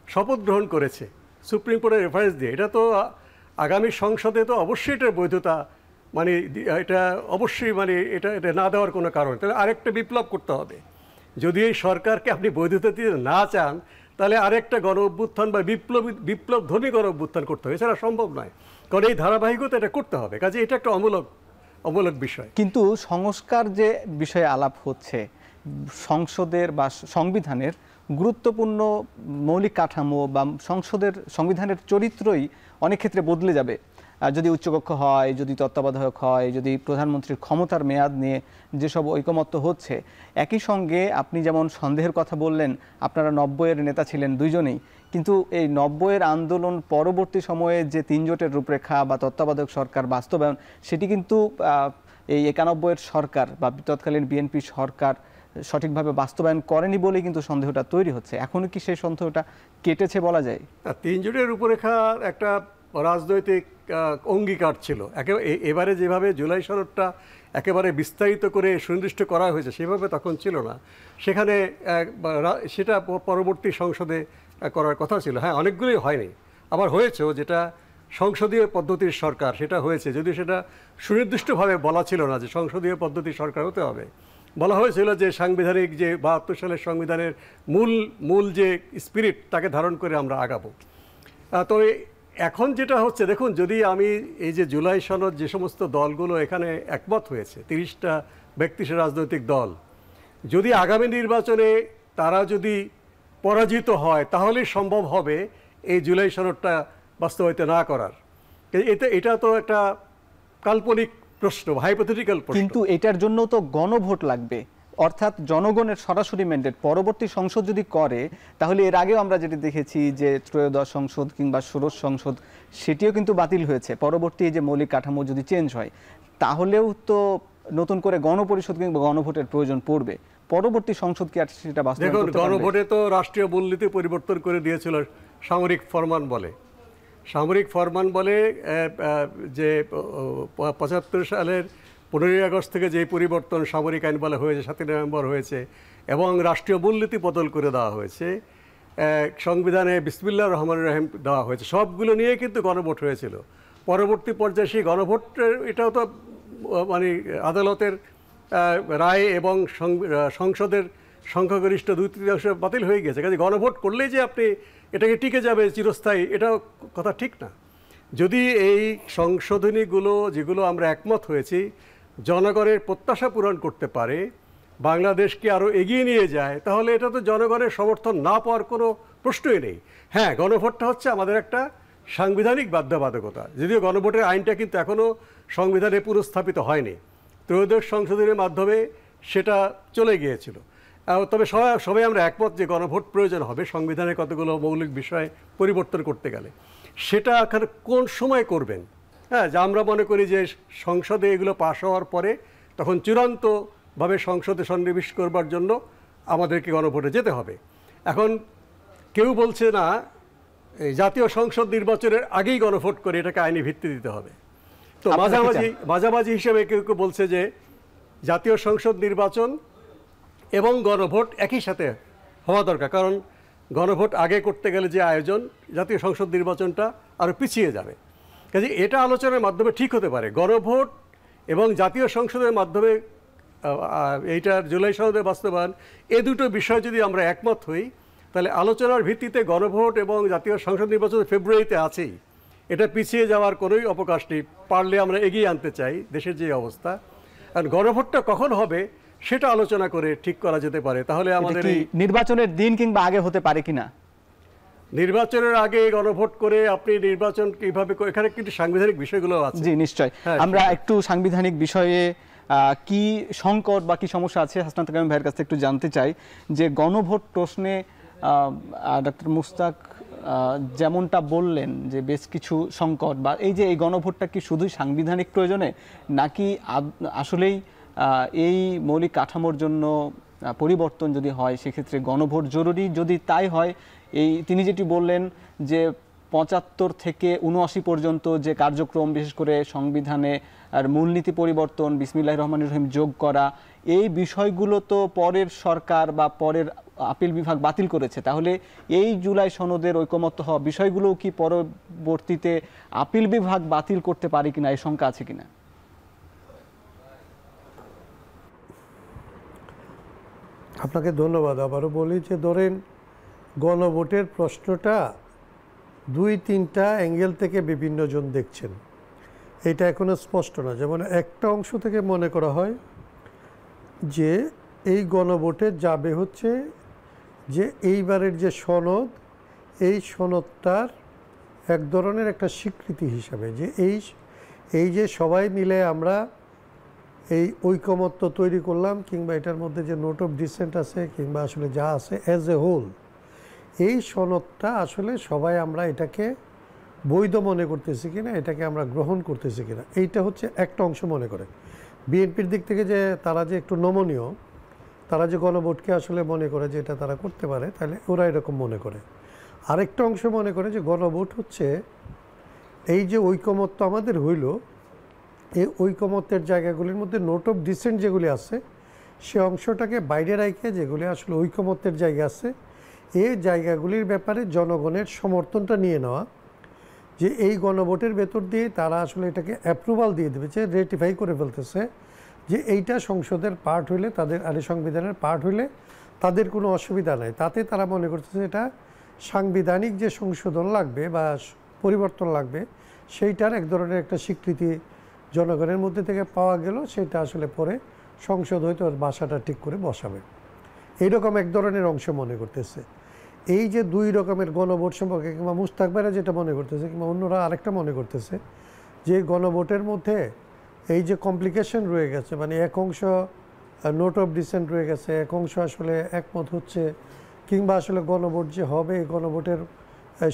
শপথ গ্রহণ করেছে সুপ্রিম কোর্টের রেফারেন্স দিয়ে, এটা তো আগামী সংসদে তো অবশ্যই এটার বৈধতা, মানে এটা অবশ্যই, মানে এটা না দেওয়ার কোনো কারণ, তাহলে আরেকটা বিপ্লব করতে হবে। যদি এই সরকারকে আপনি বৈধতা দিতে না চান, তাহলে আরেকটা গণ অভ্যুত্থান বা বিপ্লবধর্মী গণ অভ্যুত্থান করতে হবে, এছাড়া সম্ভব নয়। কারণ এই ধারাবাহিকতা এটা করতে হবে। কাজে এটা একটা অমূলক বিষয়। কিন্তু সংস্কার যে বিষয়ে আলাপ হচ্ছে, সংসদের বা সংবিধানের গুরুত্বপূর্ণ মৌলিক কাঠামো বা সংবিধানের চরিত্রই অনেক ক্ষেত্রে বদলে যাবে যদি উচ্চকক্ষ হয়, যদি তত্ত্বাবধায়ক হয়, যদি প্রধানমন্ত্রীর ক্ষমতার মেয়াদ নিয়ে যেসব ঐকমত্য হচ্ছে। একই সঙ্গে আপনি যেমন সন্দেহের কথা বললেন, আপনারা 90-এর নেতা ছিলেন দুইজনেই, কিন্তু এই 90-এর আন্দোলন পরবর্তী সময়ে যে ৩ জোটের রূপরেখা বা তত্ত্বাবধায়ক সরকার বাস্তবায়ন, সেটি কিন্তু এই 91-এর সরকার বা তৎকালীন বিএনপি সরকার সঠিকভাবে বাস্তবায়ন করেনি বলেই কিন্তু সন্দেহটা তৈরি হচ্ছে। এখনো কি সেই সন্দেহটা কেটেছে বলা যায়? ৩ জোটের রূপরেখা একটা রাজনৈতিক অঙ্গীকার ছিল। এবারে যেভাবে জুলাই সনদটা একেবারে বিস্তারিত করে সুনির্দিষ্ট করা হয়েছে, সেভাবে তখন ছিল না। সেখানে সেটা পরবর্তী সংসদে করার কথা ছিল। হ্যাঁ, অনেকগুলোই হয়নি, আবার হয়েছেও, যেটা সংসদীয় পদ্ধতির সরকার সেটা হয়েছে, যদিও সেটা সুনির্দিষ্টভাবে বলা ছিল না যে সংসদীয় পদ্ধতির সরকার হতে হবে। বলা হয়েছিল যে সাংবিধানিক, যে 72 সালের সংবিধানের মূল যে স্পিরিট, তাকে ধারণ করে আমরা আগাবো। তো এখন যেটা হচ্ছে, দেখুন, যদি আমি এই যে জুলাই সনদ, যে সমস্ত দলগুলো এখানে একমত হয়েছে, 30টা ব্যক্তিশালী রাজনৈতিক দল, যদি আগামী নির্বাচনে তারা যদি পরাজিত হয়, তাহলে সম্ভব হবে এই জুলাই সনদটা বাস্তবায়িত না করার। এটা তো একটা কাল্পনিক প্রশ্ন, হাইপোথেটিক্যাল প্রশ্ন। কিন্তু এটার জন্য তো গণভোট লাগবে, অর্থাৎ জনগণের সরাসরি ম্যান্ডেট। পরবর্তী সংসদ যদি করে, তাহলে এর আগেও আমরা যেটি দেখেছি যে ত্রয়োদশ সংসদ কিংবা ষোড়শ সংসদ, সেটিও কিন্তু বাতিল হয়েছে। পরবর্তী যে মৌলিক কাঠামো যদি চেঞ্জ হয়, তাহলেও তো নতুন করে গণপরিষদ কিংবা গণভোটের প্রয়োজন পড়বে। পরবর্তী সংসদ কি আর সেটা বাস্তবায়ন করতে পারবে? দেখুন, গণভোটে তো রাষ্ট্রীয় মূলনীতি পরিবর্তন করে দিয়েছিল সামরিক ফরমান বলে। যে 75 সালের 15ই আগস্ট থেকে যে পরিবর্তন সামরিক আইন বলা হয়েছে, 7ই নভেম্বর হয়েছে, এবং রাষ্ট্রীয় মূলনীতি বদল করে দেওয়া হয়েছে, সংবিধানে বিসমিল্লাহির রহমানির রহিম দেওয়া হয়েছে, সবগুলো নিয়ে কিন্তু গণভোট হয়েছিল। পরবর্তী পর্যায়ে সেই গণভোটের, এটাও তো মানে আদালতের রায় এবং সংসদের সংখ্যাগরিষ্ঠ 2/3 বাতিল হয়ে গেছে। কাজে গণভোট করলেই যে আপনি এটাকে টিকে যাবে চিরস্থায়ী, এটাও কথা ঠিক না। যদি এই সংশোধনীগুলো, যেগুলো আমরা একমত হয়েছি, জনগণের প্রত্যাশা পূরণ করতে পারে, বাংলাদেশকে আরও এগিয়ে নিয়ে যায়, তাহলে এটা তো জনগণের সমর্থন না পাওয়ার কোনো প্রশ্নই নেই। হ্যাঁ, গণভোটটা হচ্ছে আমাদের একটা সাংবিধানিক বাধ্যবাধকতা, যদিও গণভোটের আইনটা কিন্তু এখনও সংবিধানে পুনঃস্থাপিত হয়নি, ত্রয়োদশ সংশোধনের মাধ্যমে সেটা চলে গিয়েছিল। তবে সবাই আমরা একমত যে গণভোট প্রয়োজন হবে সংবিধানের কতগুলো মৌলিক বিষয় পরিবর্তন করতে গেলে। সেটা এখন কোন সময় করবেন? হ্যাঁ, যা আমরা মনে করি যে সংসদে এগুলো পাশ হওয়ার পরে তখন চূড়ান্তভাবে সংসদে সন্নিবেশ করবার জন্য আমাদেরকে গণভোটে যেতে হবে। এখন কেউ বলছে না এই জাতীয় সংসদ নির্বাচনের আগেই গণভোট করে এটাকে আইনি ভিত্তি দিতে হবে। তো মাঝামাঝি হিসেবে কেউ কেউ বলছে যে জাতীয় সংসদ নির্বাচন এবং গণভোট একই সাথে হওয়া দরকার, কারণ গণভোট আগে করতে গেলে যে আয়োজন, জাতীয় সংসদ নির্বাচনটা আরও পিছিয়ে যাবে। কাজে এটা আলোচনার মাধ্যমে ঠিক হতে পারে। গণভোট এবং জাতীয় সংসদের মাধ্যমে এইটার জুলাই সনদের বাস্তবায়ন, এ দুটো বিষয় যদি আমরা একমত হই, তাহলে আলোচনার ভিত্তিতে গণভোট এবং জাতীয় সংসদ নির্বাচন ফেব্রুয়ারিতে আছেই, এটা পিছিয়ে যাওয়ার কোনোই অবকাশ নেই। পারলে আমরা এগিয়ে আনতে চাই দেশের যে অবস্থা। আর গণভোটটা কখন হবে সেটা আলোচনা করে ঠিক করা যেতে পারে। তাহলে আমাদের নির্বাচনের দিন কিংবা আগে হতে পারে কিনা? নির্বাচনের আগে গণভোট করে আপনি নির্বাচন কিভাবে, এখানে কিন্তু সাংবিধানিক বিষয়গুলো আছে। জি নিশ্চয়, আমরা একটু সাংবিধানিক বিষয়ে কি সংকট বা কি সমস্যা আছে হাসনাত কাইম ভাইয়ের কাছে একটু জানতে চাই। যে গণভোট প্রশ্নে ডক্টর মুস্তাক যেমনটা বললেন যে বেশ কিছু সংকট, বা এই যে এই গণভোটটা কি শুধুই সাংবিধানিক প্রয়োজনে, নাকি আসলেই এই মৌলিক কাঠামোর জন্য পরিবর্তন যদি হয় সেক্ষেত্রে গণভোট জরুরি? যদি তাই হয়, এই তিনি যেটি বললেন যে ৭৫ থেকে ৭৯ পর্যন্ত যে কার্যক্রম, বিশেষ করে সংবিধানে আর মূলনীতি পরিবর্তন, বিসমিল্লাহির রহমানির রহিম যোগ করা, এই বিষয়গুলো তো পরের সরকার বা পরের আপিল বিভাগ বাতিল করেছে। তাহলে এই জুলাই সনদের ঐকমত্য হওয়া বিষয়গুলো কি পরবর্তীতে আপিল বিভাগ বাতিল করতে পারে কিনা, এই শঙ্কা আছে কিনা? আপনাকে ধন্যবাদ। আবারও বলি যে ধরেন গণভোটের প্রশ্নটা ২-৩টা অ্যাঙ্গেল থেকে বিভিন্ন জন দেখছেন, এটা এখনো স্পষ্ট না। যেমন একটা অংশ থেকে মনে করা হয় যে এই গণভোটে যাবে হচ্ছে যে এইবারের যে সনদ, এই সনদটার এক ধরনের একটা স্বীকৃতি হিসাবে, যে এই যে সবাই মিলে আমরা এই ঐকমত্য তৈরি করলাম, কিংবা এটার মধ্যে যে নোট অফ ডিসেন্ট আছে কিংবা আসলে যা আছে অ্যাজ এ হোল, এই সনদটা আসলে সবাই আমরা এটাকে বৈধ মনে করতেছি কিনা, এটাকে আমরা গ্রহণ করতেছি কিনা, এইটা হচ্ছে একটা অংশ মনে করে। বিএনপির দিক থেকে যে তারা যে একটু নমনীয়, তারা যে গণভোটকে আসলে মনে করে যে এটা তারা করতে পারে, তাহলে ওরা এরকম মনে করে। আরেকটা অংশ মনে করে যে গণভোট হচ্ছে এই যে ঐকমত্য আমাদের হইল, এই ঐকমত্যের জায়গাগুলির মধ্যে নোট অফ ডিসেন্ট যেগুলি আছে সে অংশটাকে বাইরে রাখে, যেগুলি আসলে ঐকমত্যের জায়গা আছে, এই জায়গাগুলির ব্যাপারে জনগণের সমর্থনটা নিয়ে নেওয়া, যে এই গণভোটের ভেতর দিয়ে তারা আসলে এটাকে অ্যাপ্রুভাল দিয়ে দেবে, যে রেটিফাই করে ফেলতেছে যে এইটা সংসদের পার্ট হইলে, তাদের সংবিধানের পার্ট হইলে তাদের কোনো অসুবিধা নাই। তাতে তারা মনে করতেছে এটা সাংবিধানিক যে সংশোধন লাগবে বা পরিবর্তন লাগবে, সেইটার এক ধরনের একটা স্বীকৃতি জনগণের মধ্যে থেকে পাওয়া গেল, সেটা আসলে পরে সংসদ হয়তো ওর বাসাটা ঠিক করে বসাবে, এইরকম এক ধরনের অংশ মনে করতেছে। এই যে দুই রকমের গণভোট সম্পর্কে, কিংবা মুস্তাক ভাইরা যেটা মনে করতেছে, কিংবা অন্যরা আরেকটা মনে করতেছে যে গণভোটের মধ্যে এই যে কমপ্লিকেশন রয়ে গেছে, মানে এক অংশ নোট অফ ডিসেন্ট রয়ে গেছে, এক অংশ আসলে একমত হচ্ছে, কিংবা আসলে গণভোট যে হবে, গণভোটের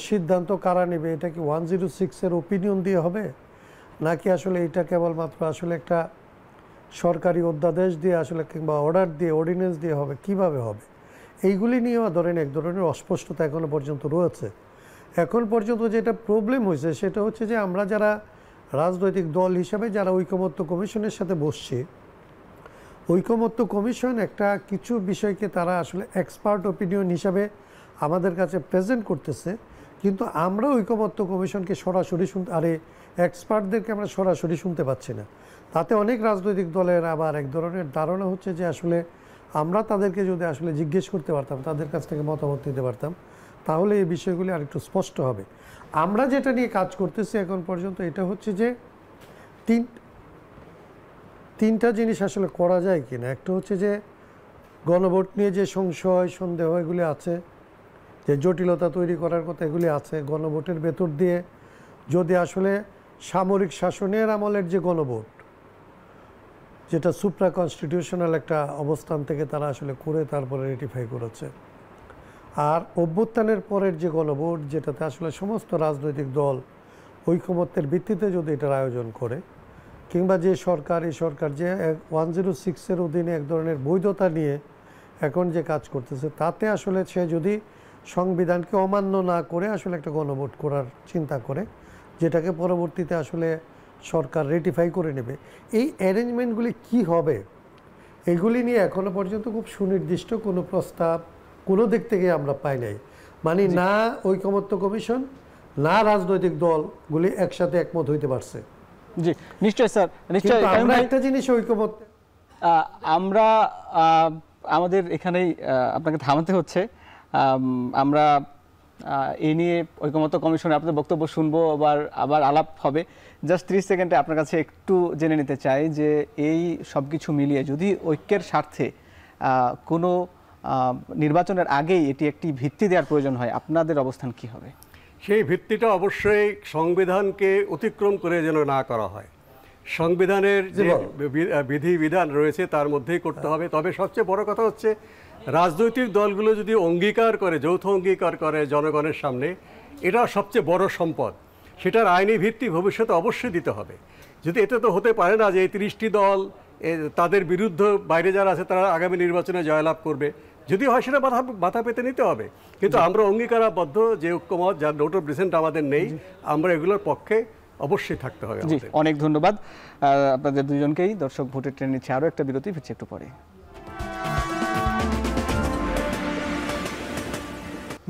সিদ্ধান্ত কারা নেবে, এটা কি 106-এর ওপিনিয়ন দিয়ে হবে, নাকি আসলে এটা কেবলমাত্র আসলে একটা সরকারি অধ্যাদেশ দিয়ে আসলে, কিংবা অর্ডার দিয়ে, অর্ডিন্যান্স দিয়ে হবে, কিভাবে হবে, এইগুলি নিয়েও ধরেন এক ধরনের অস্পষ্টতা এখনো পর্যন্ত রয়েছে। এখন পর্যন্ত যেটা প্রবলেম হয়েছে সেটা হচ্ছে যে আমরা যারা রাজনৈতিক দল হিসাবে যারা ঐকমত্য কমিশনের সাথে বসছি, ঐকমত্য কমিশন একটা কিছু বিষয়কে তারা আসলে এক্সপার্ট ওপিনিয়ন হিসাবে আমাদের কাছে প্রেজেন্ট করতেছে, কিন্তু আমরা ঐকমত্য কমিশনকে সরাসরি এক্সপার্টদেরকে আমরা সরাসরি শুনতে পাচ্ছি না। তাতে অনেক রাজনৈতিক দলের আবার এক ধরনের ধারণা হচ্ছে যে আসলে আমরা তাদেরকে যদি আসলে জিজ্ঞেস করতে পারতাম, তাদের কাছ থেকে মতামত নিতে পারতাম, তাহলে এই বিষয়গুলি আরেকটু স্পষ্ট হবে। আমরা যেটা নিয়ে কাজ করতেছি এখন পর্যন্ত এটা হচ্ছে যে তিনটা জিনিস আসলে করা যায় কিনা। একটা হচ্ছে যে গণভোট নিয়ে যে সংশয় সন্দেহ এগুলি আছে, যে জটিলতা তৈরি করার কথা এগুলি আছে, গণভোটের ভেতর দিয়ে যদি আসলে সামরিক শাসনের আমলের যে গণভোট, যেটা সুপ্রা কনস্টিটিউশনাল একটা অবস্থান থেকে তারা আসলে করে তারপরে রেটিফাই করেছে, আর অভ্যুত্থানের পরের যে গণভোট, যেটাতে আসলে সমস্ত রাজনৈতিক দল ঐকমত্যের ভিত্তিতে যদি এটার আয়োজন করে, কিংবা যে সরকার, এই সরকার যে 106-এর অধীনে এক ধরনের বৈধতা নিয়ে এখন যে কাজ করতেছে, তাতে আসলে সে যদি সংবিধানকে অমান্য না করে আসলে একটা গণভোট করার চিন্তা করে, যেটাকে পরবর্তীতে আসলে সরকার রেটিফাই করে নেবে, এই অ্যারেঞ্জমেন্টগুলি কি হবে, এগুলি নিয়ে এখনো পর্যন্ত খুব সুনির্দিষ্ট কোনো প্রস্তাব কোনো দিক থেকে আমরা পাই নাই। মানে না ঐকমত্য কমিশন, না রাজনৈতিক দলগুলি একসাথে একমত হইতে পারছে। জি নিশ্চয়ই স্যার, নিশ্চয়ই। আমরা একটা জিনিস ঐকমত্য, আমরা আমাদের এখানেই আপনাকে থামাতে হচ্ছে। আমরা এই নিয়ে ঐকমত্য কমিশনে আপনাদের বক্তব্য শুনবো, আবার আলাপ হবে। জাস্ট 30 সেকেন্ডে আপনার কাছে একটু জেনে নিতে চাই যে এই সব কিছু মিলিয়ে যদি ঐক্যের স্বার্থে কোনো নির্বাচনের আগেই এটি একটি ভিত্তি দেওয়ার প্রয়োজন হয়, আপনাদের অবস্থান কি হবে? সেই ভিত্তিটা অবশ্যই সংবিধানকে অতিক্রম করে যেন না করা হয়। সংবিধানের যে বিধিবিধান রয়েছে তার মধ্যেই করতে হবে। তবে সবচেয়ে বড় কথা হচ্ছে রাজনৈতিক দলগুলো যদি অঙ্গীকার করে, যৌথ অঙ্গীকার করে জনগণের সামনে, এটা সবচেয়ে বড় সম্পদ, সেটার আইনি ভিত্তি ভবিষ্যতে অবশ্যই দিতে হবে। যদি এতে তো হতে পারে না যে এই 30টি দল তাদের বিরুদ্ধে বাইরে যারা আছে তারা আগামী নির্বাচনে জয়লাভ করবে, যদি হয় সেটা মাথা পেতে নিতে হবে। কিন্তু আমরা অঙ্গীকারাবদ্ধ যে ঐক্যমত, যার নোট অফ ডিসেন্ট আমাদের নেই, আমরা এগুলোর পক্ষে অবশ্যই থাকতে হবে। জি অনেক ধন্যবাদ আপনাদের দুজনকেই। দর্শক ভোটের ট্রেন নিচ্ছে আরও একটা বিরতি, ফিরছে একটু পরে।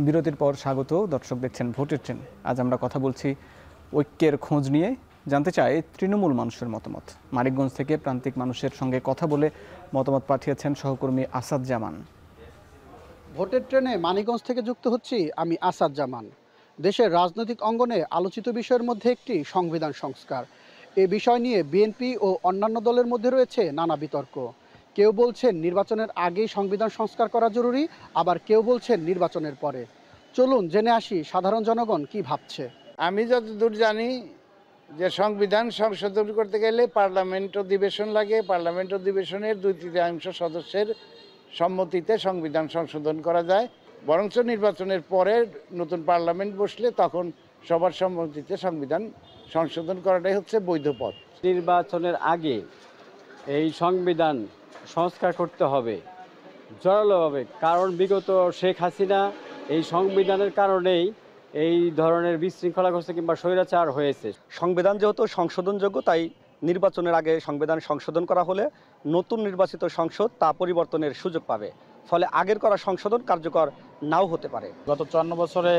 বিরতির পর স্বাগত। দর্শক দেখছেন ভোটের ট্রেন। আজ আমরা কথা বলছি ঐক্যের খোঁজ নিয়ে। জানতে চাই তৃণমূল মানুষের মতামত। মানিকগঞ্জ থেকে প্রান্তিক মানুষের সঙ্গে কথা বলে মতামত পাঠিয়েছেন সহকর্মী আসাদ জামান। ভোটের ট্রেনে মানিকগঞ্জ থেকে যুক্ত হচ্ছি আমি আসাদ জামান। দেশের রাজনৈতিক অঙ্গনে আলোচিত বিষয়ের মধ্যে একটি সংবিধান সংস্কার। এ বিষয় নিয়ে বিএনপি ও অন্যান্য দলের মধ্যে রয়েছে নানা বিতর্ক। কেউ বলছেন নির্বাচনের আগেই সংবিধান সংস্কার করা জরুরি, আবার কেউ বলছেন নির্বাচনের পরে। চলুন জেনে আসি সাধারণ জনগণ কি ভাবছে। আমি যতদূর জানি যে সংবিধান সংশোধন করতে গেলে পার্লামেন্ট অধিবেশন লাগে, পার্লামেন্ট অধিবেশনের 2/3 সদস্যের সম্মতিতে সংবিধান সংশোধন করা যায়। বরঞ্চ নির্বাচনের পরে নতুন পার্লামেন্ট বসলে তখন সবার সম্মতিতে সংবিধান সংশোধন করাটাই হচ্ছে বৈধ পথ। নির্বাচনের আগে এই সংবিধান সংস্কার করতে হবে জোরালোভাবে, কারণ বিগত শেখ হাসিনা এই সংবিধানের কারণেই এই ধরনের বিশৃঙ্খলাগ্রস্ত কিংবা স্বৈরাচার হয়েছে। সংবিধান যেহেতু সংশোধনযোগ্য, তাই নির্বাচনের আগে সংবিধান সংশোধন করা হলে নতুন নির্বাচিত সংসদ তা পরিবর্তনের সুযোগ পাবে, ফলে আগের করা সংশোধন কার্যকর নাও হতে পারে। গত 54 বছরে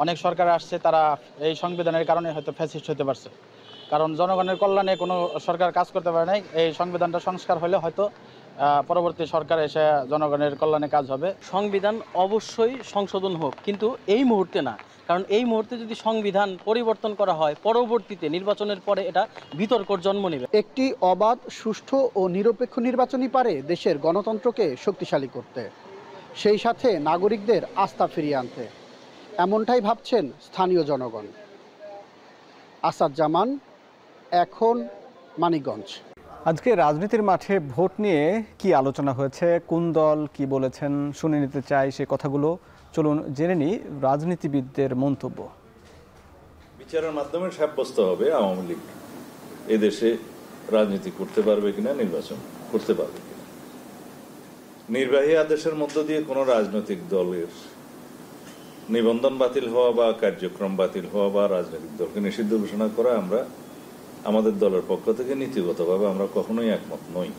অনেক সরকার আসছে, তারা এই সংবিধানের কারণে হয়তো ফ্যাসিস্ট হতে পারছে, কারণ জনগণের কল্যাণে কোনো সরকার কাজ করতে পারে নাই। এই সংবিধানটা সংস্কার হলে হয়তো পরবর্তী সরকার এসে জনগণের কল্যাণে কাজ হবে। সংবিধান অবশ্যই সংশোধন হোক, কিন্তু এই মুহূর্তে না, কারণ এই মুহূর্তে যদি সংবিধান পরিবর্তন করা হয় পরবর্তীতে নির্বাচনের পরে এটা বিতর্কর জন্ম নেবে। একটি অবাধ, সুষ্ঠু ও নিরপেক্ষ নির্বাচনই পারে দেশের গণতন্ত্রকে শক্তিশালী করতে, সেই সাথে নাগরিকদের আস্থা ফিরিয়ে আনতে। এমনটাই ভাবছেন স্থানীয় জনগণ। আসাদ জামান, এখন মানিকগঞ্জ। আজকে রাজনীতির মাঠে ভোট নিয়ে কি আলোচনা হয়েছে, কোন দল কি বলেছেন শুনে নিতে চাই সে কথাগুলো। চলুন জেনে নিই রাজনীতিবিদদের মন্তব্য। বিচারের মাধ্যমে সাব্যস্ত হবে আওয়ামী লীগ এদেশে রাজনীতি করতে পারবে কিনা, নির্বাচন করতে পারবে কিনা। নির্বাহী আদেশের মধ্য দিয়ে কোনো রাজনৈতিক দলের নিবন্ধন বাতিল হওয়া বা কার্যক্রম বাতিল হওয়া বা রাজনৈতিক দলকে নিষিদ্ধ ঘোষণা করা আমরা আমাদের দলের পক্ষ থেকে নীতিগতভাবে আমরা কখনোই একমত নই।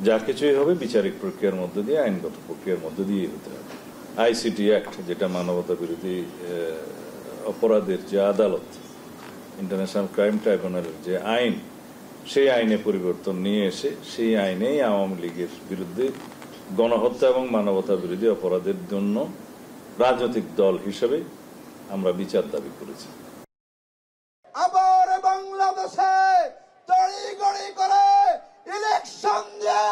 যা কিছুই হবে বিচারিক প্রক্রিয়ার মধ্য দিয়ে, আইনগত প্রক্রিয়ার মধ্য দিয়ে হতে হবে। আইসিটি অ্যাক্ট, যেটা মানবতা বিরোধী অপরাধের যে আদালত, ইন্টারন্যাশনাল ক্রাইম ট্রাইব্যুনালের যে আইন, সেই আইনে পরিবর্তন নিয়ে এসে সেই আইনেই আওয়ামী লীগের বিরুদ্ধে গণহত্যা এবং মানবতা বিরোধী অপরাধের জন্য রাজনৈতিক দল হিসেবে আমরা বিচার দাবি করেছি। আবার বাংলাদেশে তড়িঘড়ি করে ইলেকশন দিয়ে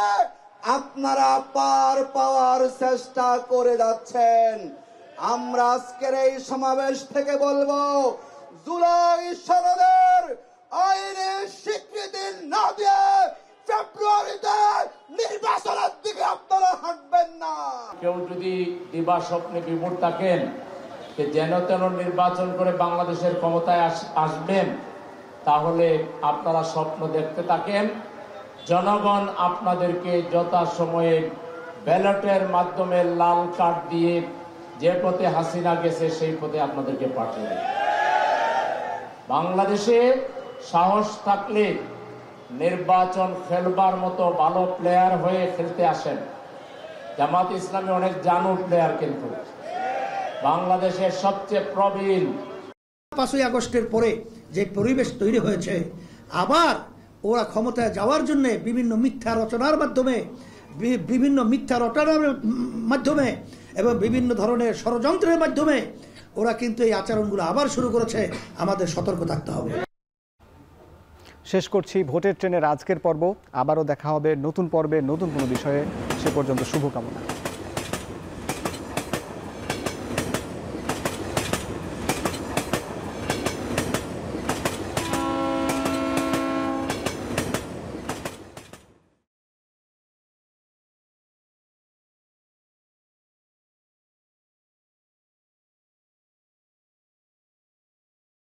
আপনারা পার পাওয়ার চেষ্টা করে যাচ্ছেন। আমরা আজকের এই সমাবেশ থেকে বলবো, জুলাই সনদের আইনি স্বীকৃতি না দিয়ে ফেব্রুয়ারিতে নির্বাচনের দিকে আপনারা হাঁটবেন না। কেউ যদি দিবা স্বপ্নে বিমূঢ় থাকেন যে যেন তেন নির্বাচন করে বাংলাদেশের ক্ষমতায় আসবেন, তাহলে আপনারা স্বপ্ন দেখতে থাকেন। জনগণ আপনাদেরকে যথাসময়ে ব্যালটের মাধ্যমে লাল কার্ড দিয়ে যে পথে হাসিনা গেছে সেই পথে আপনাদেরকে পাঠিয়ে দেবে। বাংলাদেশে সাহস থাকলে নির্বাচন খেলবার মতো ভালো প্লেয়ার হয়ে খেলতে আসেন। জামাত ইসলামী অনেক জানু প্লেয়ার, কিন্তু বাংলাদেশের সবচেয়ে প্রবীণ। 5ই আগস্টের পরে যে পরিবেশ তৈরি হয়েছে, আবার ওরা ক্ষমতায় যাওয়ার জন্য বিভিন্ন মিথ্যা রচনার মাধ্যমে এবং বিভিন্ন ধরনের ষড়যন্ত্রের মাধ্যমে ওরা কিন্তু এই আচরণগুলো আবার শুরু করেছে। আমাদের সতর্ক থাকতে হবে। শেষ করছি ভোটের ট্রেনের আজকের পর্ব। আবারও দেখা হবে নতুন পর্বে নতুন কোনো বিষয়ে। সে পর্যন্ত শুভকামনা।